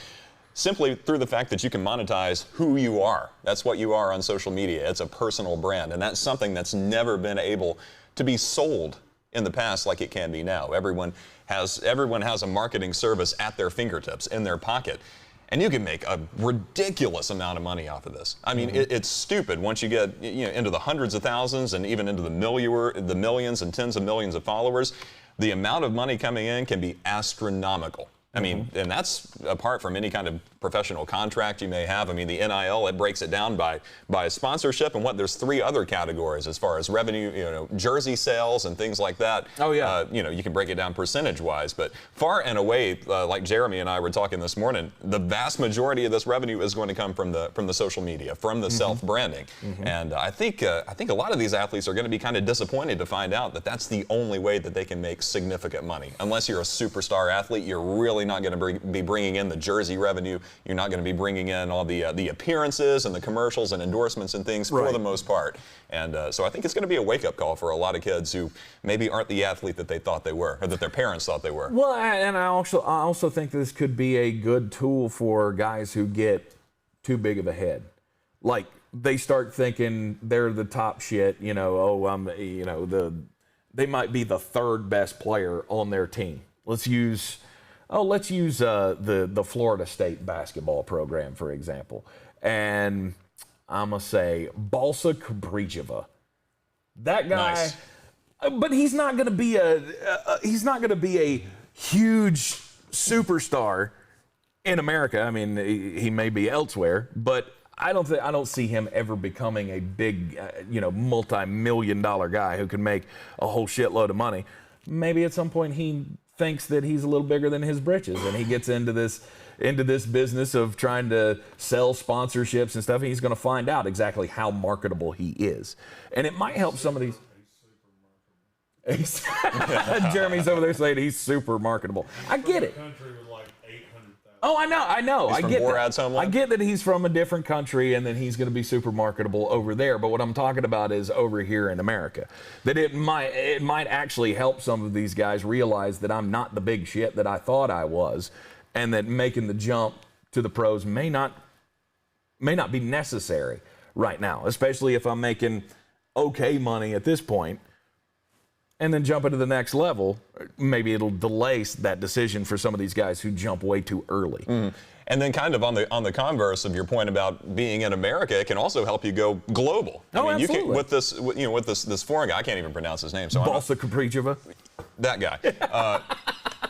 Simply through the fact that you can monetize who you are. That's what you are on social media. It's a personal brand. And that's something that's never been able to be sold in the past like it can be now. Everyone has a marketing service at their fingertips, in their pocket. And you can make a ridiculous amount of money off of this. I mean, it's stupid once you get into the hundreds of thousands and even into the millions and tens of millions of followers. The amount of money coming in can be astronomical. I mean, and that's apart from any kind of professional contract you may have. I mean, the NIL, it breaks it down by sponsorship and there's 3 other categories as far as revenue, jersey sales and things like that. Oh, yeah. You can break it down percentage-wise, but far and away, like Jeremy and I were talking this morning, the vast majority of this revenue is going to come from the social media, from the self-branding. And I think a lot of these athletes are going to be kind of disappointed to find out that that's the only way that they can make significant money. Unless you're a superstar athlete, you're really not going to be bringing in the jersey revenue. You're not going to be bringing in all the appearances and the commercials and endorsements and things for the most part. And so I think it's going to be a wake-up call for a lot of kids who maybe aren't the athlete that they thought they were, or that their parents thought they were. Well, and I also think this could be a good tool for guys who get too big of a head. Like, they start thinking they're the top shit, they might be the 3rd best player on their team. Let's use the Florida State basketball program, for example. And I'm going to say Balsa Kabricheva. That guy, nice. But he's not going to be a huge superstar in America. I mean, he may be elsewhere, but I don't see him ever becoming a big, multi-million-dollar guy who can make a whole shitload of money. Maybe at some point he thinks that he's a little bigger than his britches, and he gets into this business of trying to sell sponsorships and stuff, and he's going to find out exactly how marketable he is. And it might help some of these. Jeremy's over there saying he's super marketable. I get it. Oh, I know. He's I from get Borad's homeland? I get that he's from a different country and then he's going to be super marketable over there. But what I'm talking about is over here in America. That it might actually help some of these guys realize that I'm not the big shit that I thought I was, and that making the jump to the pros may not be necessary right now, especially if I'm making okay money at this point. And then jumping to the next level, maybe it'll delay that decision for some of these guys who jump way too early. And then kind of on the converse of your point about being in America, it can also help you go global. Absolutely. You can, with this foreign guy, I can't even pronounce his name. So Balsa Kabricheva. That guy.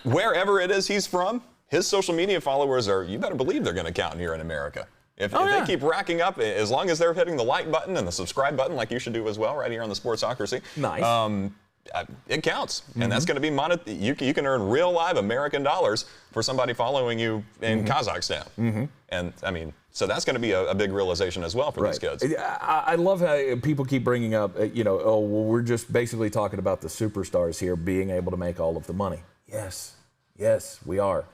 Wherever it is he's from, his social media followers you better believe they're going to count here in America. If they keep racking up, as long as they're hitting the like button and the subscribe button, like you should do as well, right here on the Sportsocracy. Nice. It counts, and that's going to be you can earn real live American dollars for somebody following you in Kazakhstan. And I mean, so that's going to be a big realization as well for these kids. I love how people keep bringing up, we're just basically talking about the superstars here being able to make all of the money. Yes, we are.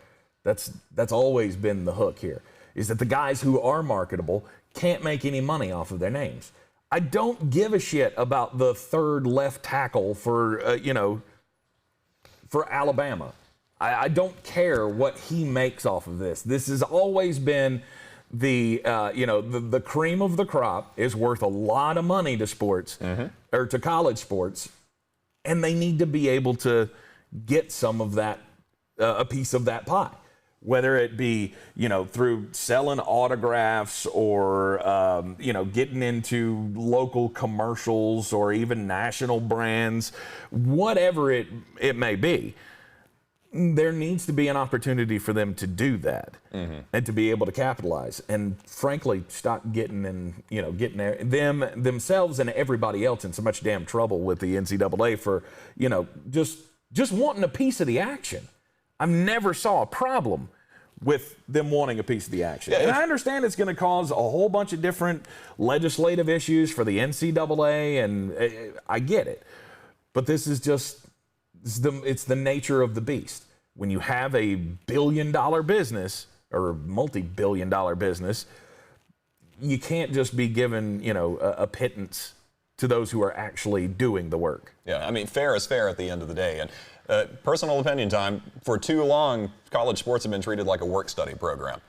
That's always been the hook here, is that the guys who are marketable can't make any money off of their names. I don't give a shit about the 3rd left tackle for Alabama. I don't care what he makes off of this. This has always been the cream of the crop, is worth a lot of money to sports or to college sports, and they need to be able to get some of that, a piece of that pie. whether it be, through selling autographs or, getting into local commercials or even national brands, whatever it may be. There needs to be an opportunity for them to do that and to be able to capitalize and frankly stop getting themselves and everybody else in so much damn trouble with the NCAA for, just wanting a piece of the action. I never saw a problem with them wanting a piece of the action. And I understand it's going to cause a whole bunch of different legislative issues for the NCAA, and I get it. But this is just, it's the nature of the beast. When you have a billion-dollar business or multi-billion-dollar business, you can't just be given, a pittance to those who are actually doing the work. Yeah, I mean, fair is fair at the end of the day. And personal opinion time, for too long, college sports have been treated like a work-study program.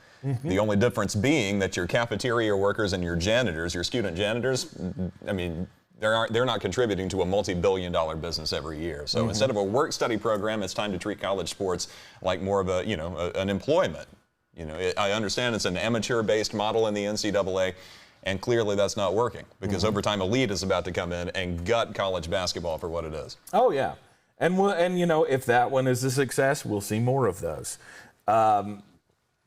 The only difference being that your cafeteria workers and your janitors, your student janitors, I mean, they're not contributing to a multi-billion-dollar business every year. So instead of a work-study program, it's time to treat college sports like more of a, an employment. I understand it's an amateur-based model in the NCAA, and clearly that's not working because Overtime Elite is about to come in and gut college basketball for what it is. Oh, yeah. And if that one is a success, we'll see more of those.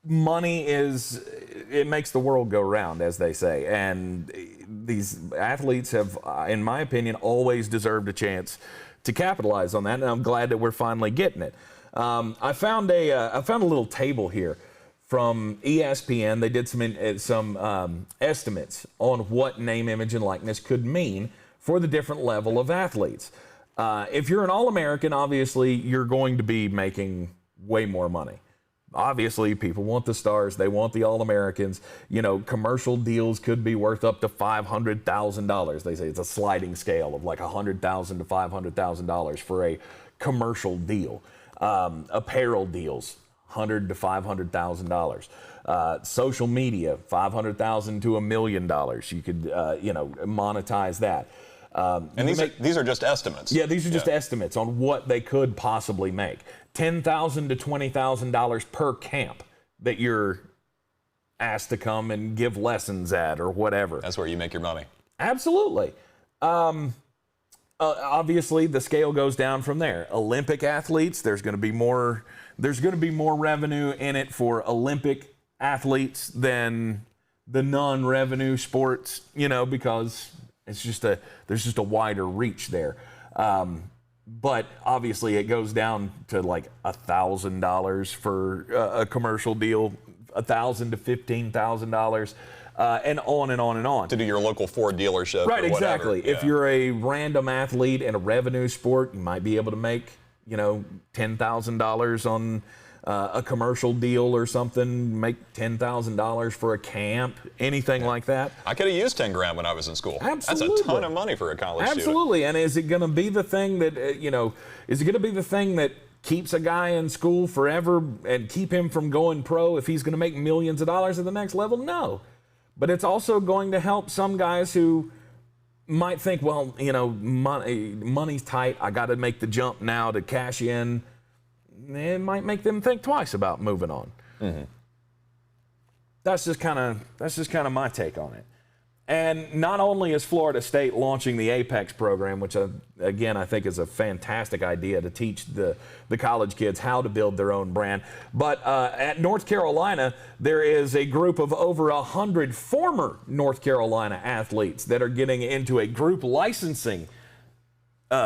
Money it makes the world go round, as they say. And these athletes have, in my opinion, always deserved a chance to capitalize on that. And I'm glad that we're finally getting it. I found a little table here from ESPN. They did some estimates on what name, image, and likeness could mean for the different level of athletes. If you're an All-American, obviously, you're going to be making way more money. Obviously, people want the stars. They want the All-Americans. Commercial deals could be worth up to $500,000. They say it's a sliding scale of like $100,000 to $500,000 for a commercial deal. Apparel deals, $100,000 to $500,000. Social media, $500,000 to $1 million. You could, monetize that. And these are just estimates. Yeah, these are just estimates on what they could possibly make. $10,000 to $20,000 per camp that you're asked to come and give lessons at or whatever. That's where you make your money. Absolutely. Obviously, the scale goes down from there. Olympic athletes, there's going to be more revenue in it for Olympic athletes than the non-revenue sports, because there's just a wider reach there. But obviously it goes down to like $1,000 for a commercial deal, $1,000 to $15,000, and on and on and on. To do your local Ford dealership. Right, or exactly. Whatever. If you're a random athlete in a revenue sport, you might be able to make, $10,000 on a commercial deal or something, make $10,000 for a camp, anything like that. I could have used $10,000 when I was in school. Absolutely. That's a ton of money for a college student. Absolutely. And is it going to be the thing that, keeps a guy in school forever and keep him from going pro if he's going to make millions of dollars at the next level? No. But it's also going to help some guys who might think, well, money's tight. I got to make the jump now to cash in. It might make them think twice about moving on. That's just kind of my take on it. And not only is Florida State launching the Apex program, which again I think is a fantastic idea to teach the college kids how to build their own brand, but at North Carolina there is a group of over 100 former North Carolina athletes that are getting into a group licensing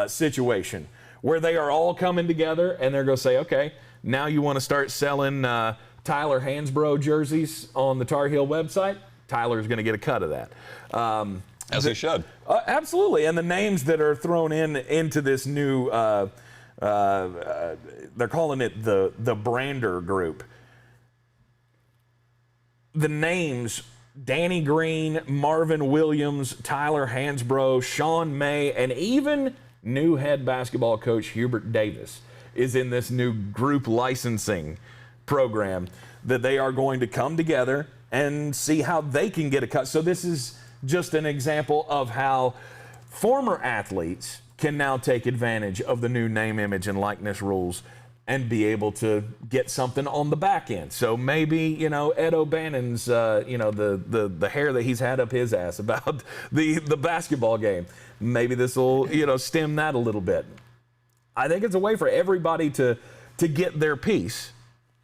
situation, where they are all coming together and they're going to say, okay, now you want to start selling Tyler Hansbrough jerseys on the Tar Heel website? Tyler's going to get a cut of that. As he should. Absolutely. And the names that are thrown into this new, they're calling it the Brander Group. The names, Danny Greene, Marvin Williams, Tyler Hansbrough, Sean May, and even new head basketball coach Hubert Davis is in this new group licensing program that they are going to come together and see how they can get a cut. So this is just an example of how former athletes can now take advantage of the new name, image, and likeness rules and be able to get something on the back end. So maybe, Ed O'Bannon's, the hair that he's had up his ass about the basketball game, maybe this will, stem that a little bit. I think it's a way for everybody to get their piece.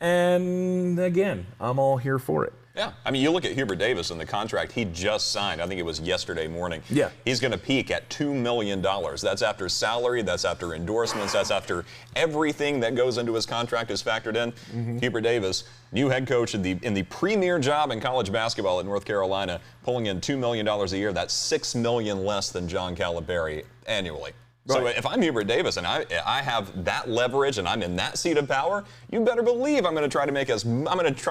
And again, I'm all here for it. Yeah, I mean, you look at Hubert Davis and the contract he just signed. I think it was yesterday morning. Yeah. He's going to peak at $2 million. That's after salary. That's after endorsements. That's after everything that goes into his contract is factored in. Mm-hmm. Hubert Davis, new head coach in the premier job in college basketball at North Carolina, pulling in $2 million a year. That's $6 million less than John Calipari annually. Right. So if I'm Hubert Davis and I have that leverage and I'm in that seat of power, you better believe I'm going to try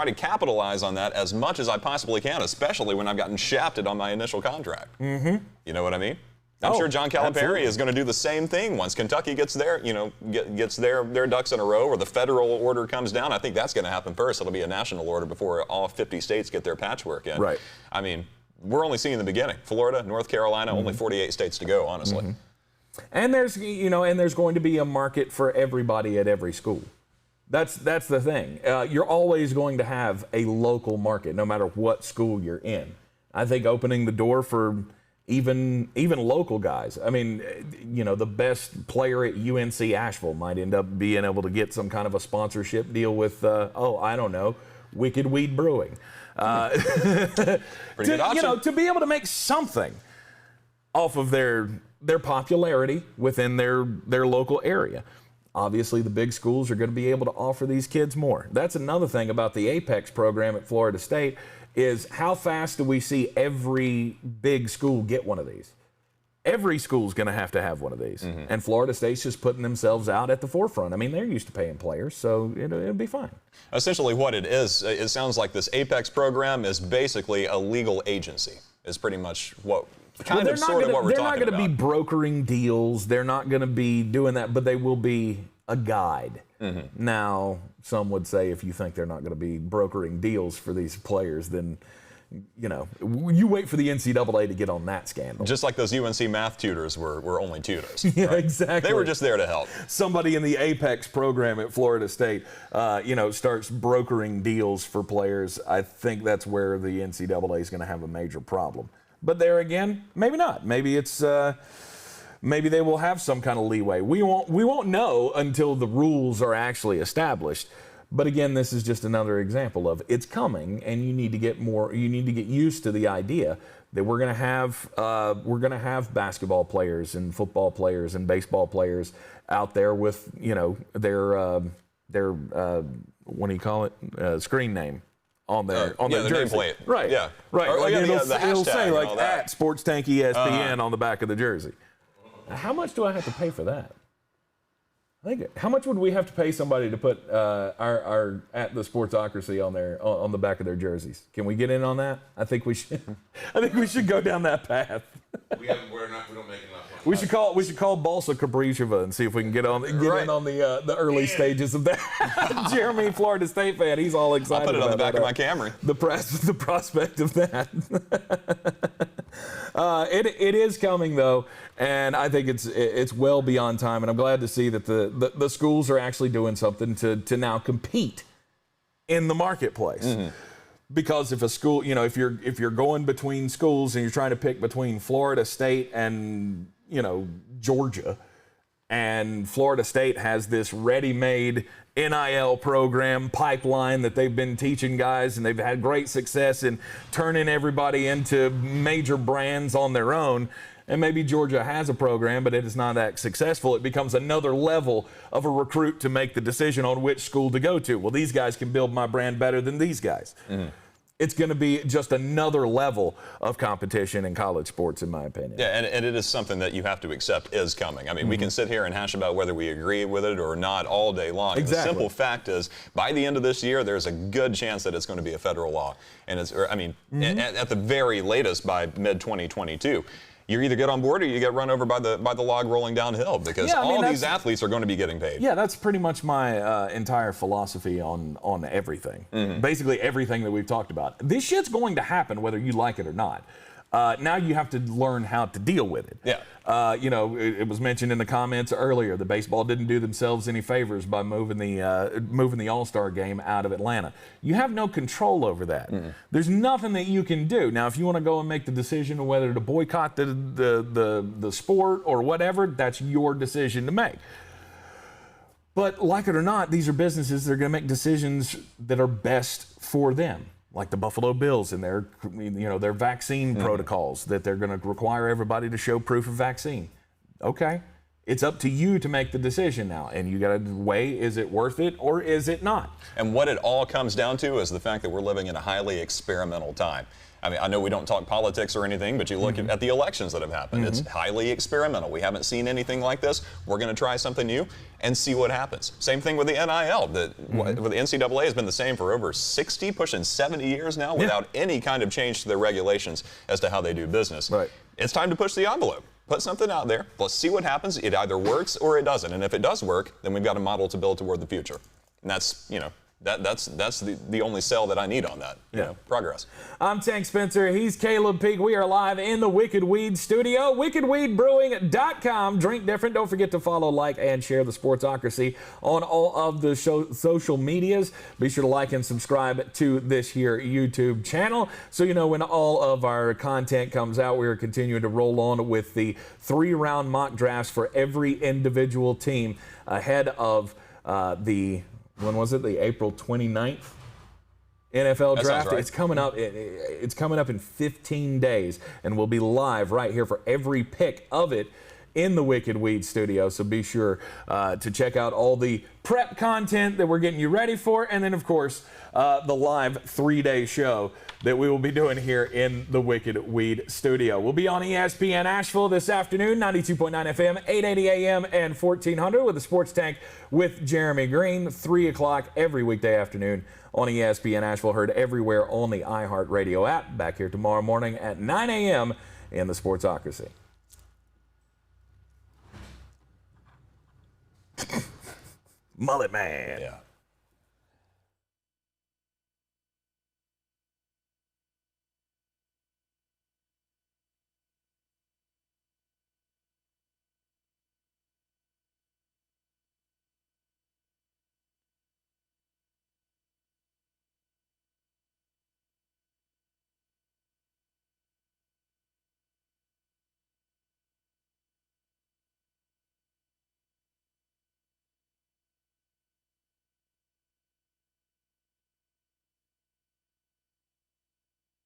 to capitalize on that as much as I possibly can, especially when I've gotten shafted on my initial contract. Mm-hmm. You know what I mean? I'm sure John Calipari absolutely is going to do the same thing once Kentucky gets gets their ducks in a row, or the federal order comes down. I think that's going to happen first. It'll be a national order before all 50 states get their patchwork in. Right. I mean, we're only seeing the beginning. Florida, North Carolina, only 48 states to go, honestly. Mm-hmm. And there's going to be a market for everybody at every school. That's the thing. You're always going to have a local market, no matter what school you're in. I think opening the door for even local guys. I mean, the best player at UNC Asheville might end up being able to get some kind of a sponsorship deal with, I don't know, Wicked Weed Brewing. Pretty good option. To be able to make something off of their popularity within their local area. Obviously, the big schools are going to be able to offer these kids more. That's another thing about the Apex program at Florida State, is how fast do we see every big school get one of these? Every school's going to have one of these. Mm-hmm. And Florida State's just putting themselves out at the forefront. I mean, they're used to paying players, so it'll be fine. Essentially what it is, it sounds like this Apex program is basically a legal agency, is pretty much what what we're talking about. They're not going to be brokering deals. They're not going to be doing that, but they will be a guide. Mm-hmm. Now, some would say if you think they're not going to be brokering deals for these players, then, you wait for the NCAA to get on that scandal. Just like those UNC math tutors were only tutors. Yeah, right? exactly. They were just there to help. Somebody in the Apex program at Florida State, starts brokering deals for players. I think that's where the NCAA is going to have a major problem. But there again, maybe not. Maybe it's maybe they will have some kind of leeway. We won't know until the rules are actually established. But again, this is just another example of it's coming, and you need to get used to the idea that we're going to have basketball players and football players and baseball players out there with their what do you call it, screen name on their jersey. Nameplate. Right. Yeah. Right. Or, like the it'll say and like all that. at Sports Tank ESPN on the back of the jersey. How much do I have to pay for that? How much would we have to pay somebody to put our at the Sportsocracy on the back of their jerseys? Can we get in on that? I think we should. I think we should go down that path. We don't make enough We money. should call Balsa Kabrisheva and see if we can get in on the early stages of that. Jeremy, Florida State fan, he's all excited. I'll put it on the back of my Camry. Camry. The prospect of that. It is coming though, and I think it's well beyond time. And I'm glad to see that the schools are actually doing something to now compete in the marketplace. Mm-hmm. Because if a school, if you're going between schools and you're trying to pick between Florida State and Georgia, and Florida State has this ready-made NIL program pipeline that they've been teaching guys, and they've had great success in turning everybody into major brands on their own. And maybe Georgia has a program, but it is not that successful. It becomes another level of a recruit to make the decision on which school to go to. Well, these guys can build my brand better than these guys. Mm-hmm. It's going to be just another level of competition in college sports, in my opinion. Yeah, and it is something that you have to accept is coming. I mean, we can sit here and hash about whether we agree with it or not all day long. Exactly. The simple fact is, by the end of this year, there's a good chance that it's going to be a federal law. And at the very latest, by mid-2022. You either get on board or you get run over by the log rolling downhill, because all these athletes are going to be getting paid. Yeah, that's pretty much my entire philosophy on everything. Mm-hmm. Basically everything that we've talked about. This shit's going to happen whether you like it or not. Now you have to learn how to deal with it. Yeah. It was mentioned in the comments earlier that baseball didn't do themselves any favors by moving the All-Star game out of Atlanta. You have no control over that. There's nothing that you can do. Now, if you want to go and make the decision of whether to boycott the sport or whatever, that's your decision to make. But like it or not, these are businesses that are going to make decisions that are best for them. Like the Buffalo Bills and their vaccine protocols that they're going to require everybody to show proof of vaccine. Okay, it's up to you to make the decision now, and you got to weigh, is it worth it or is it not? And what it all comes down to is the fact that we're living in a highly experimental time. I mean, I know we don't talk politics or anything, but you look at the elections that have happened. It's highly experimental. We haven't seen anything like this. We're going to try something new and see what happens. Same thing with the NIL. The NCAA has been the same for over 60, pushing 70 years now without any kind of change to their regulations as to how they do business. Right. It's time to push the envelope. Put something out there. Let's see what happens. It either works or it doesn't. And if it does work, then we've got a model to build toward the future. And that's, that's the only sell that I need on that. Progress. I'm Tank Spencer. He's Caleb Peak. We are live in the Wicked Weed studio. WickedWeedBrewing.com. Drink different. Don't forget to follow, like, and share the Sportsocracy on all of the social medias. Be sure to like and subscribe to this here YouTube channel so you know when all of our content comes out. We are continuing to roll on with the 3-round mock drafts for every individual team ahead of when was it? The April 29th NFL draft. Right. It's coming up. It's coming up in 15 days, and we'll be live right here for every pick of it in the Wicked Weed studio. So be sure to check out all the prep content that we're getting you ready for, and then of course the live 3-day show that we will be doing here in the Wicked Weed studio. We'll be on ESPN Asheville this afternoon, 92.9 FM, 880 AM, and 1400 with the Sports Tank with Jeremy Greene, 3 o'clock every weekday afternoon on ESPN Asheville, heard everywhere on the iHeartRadio app. Back here tomorrow morning at 9 a.m. in the Sportsocracy. Mullet Man. Yeah.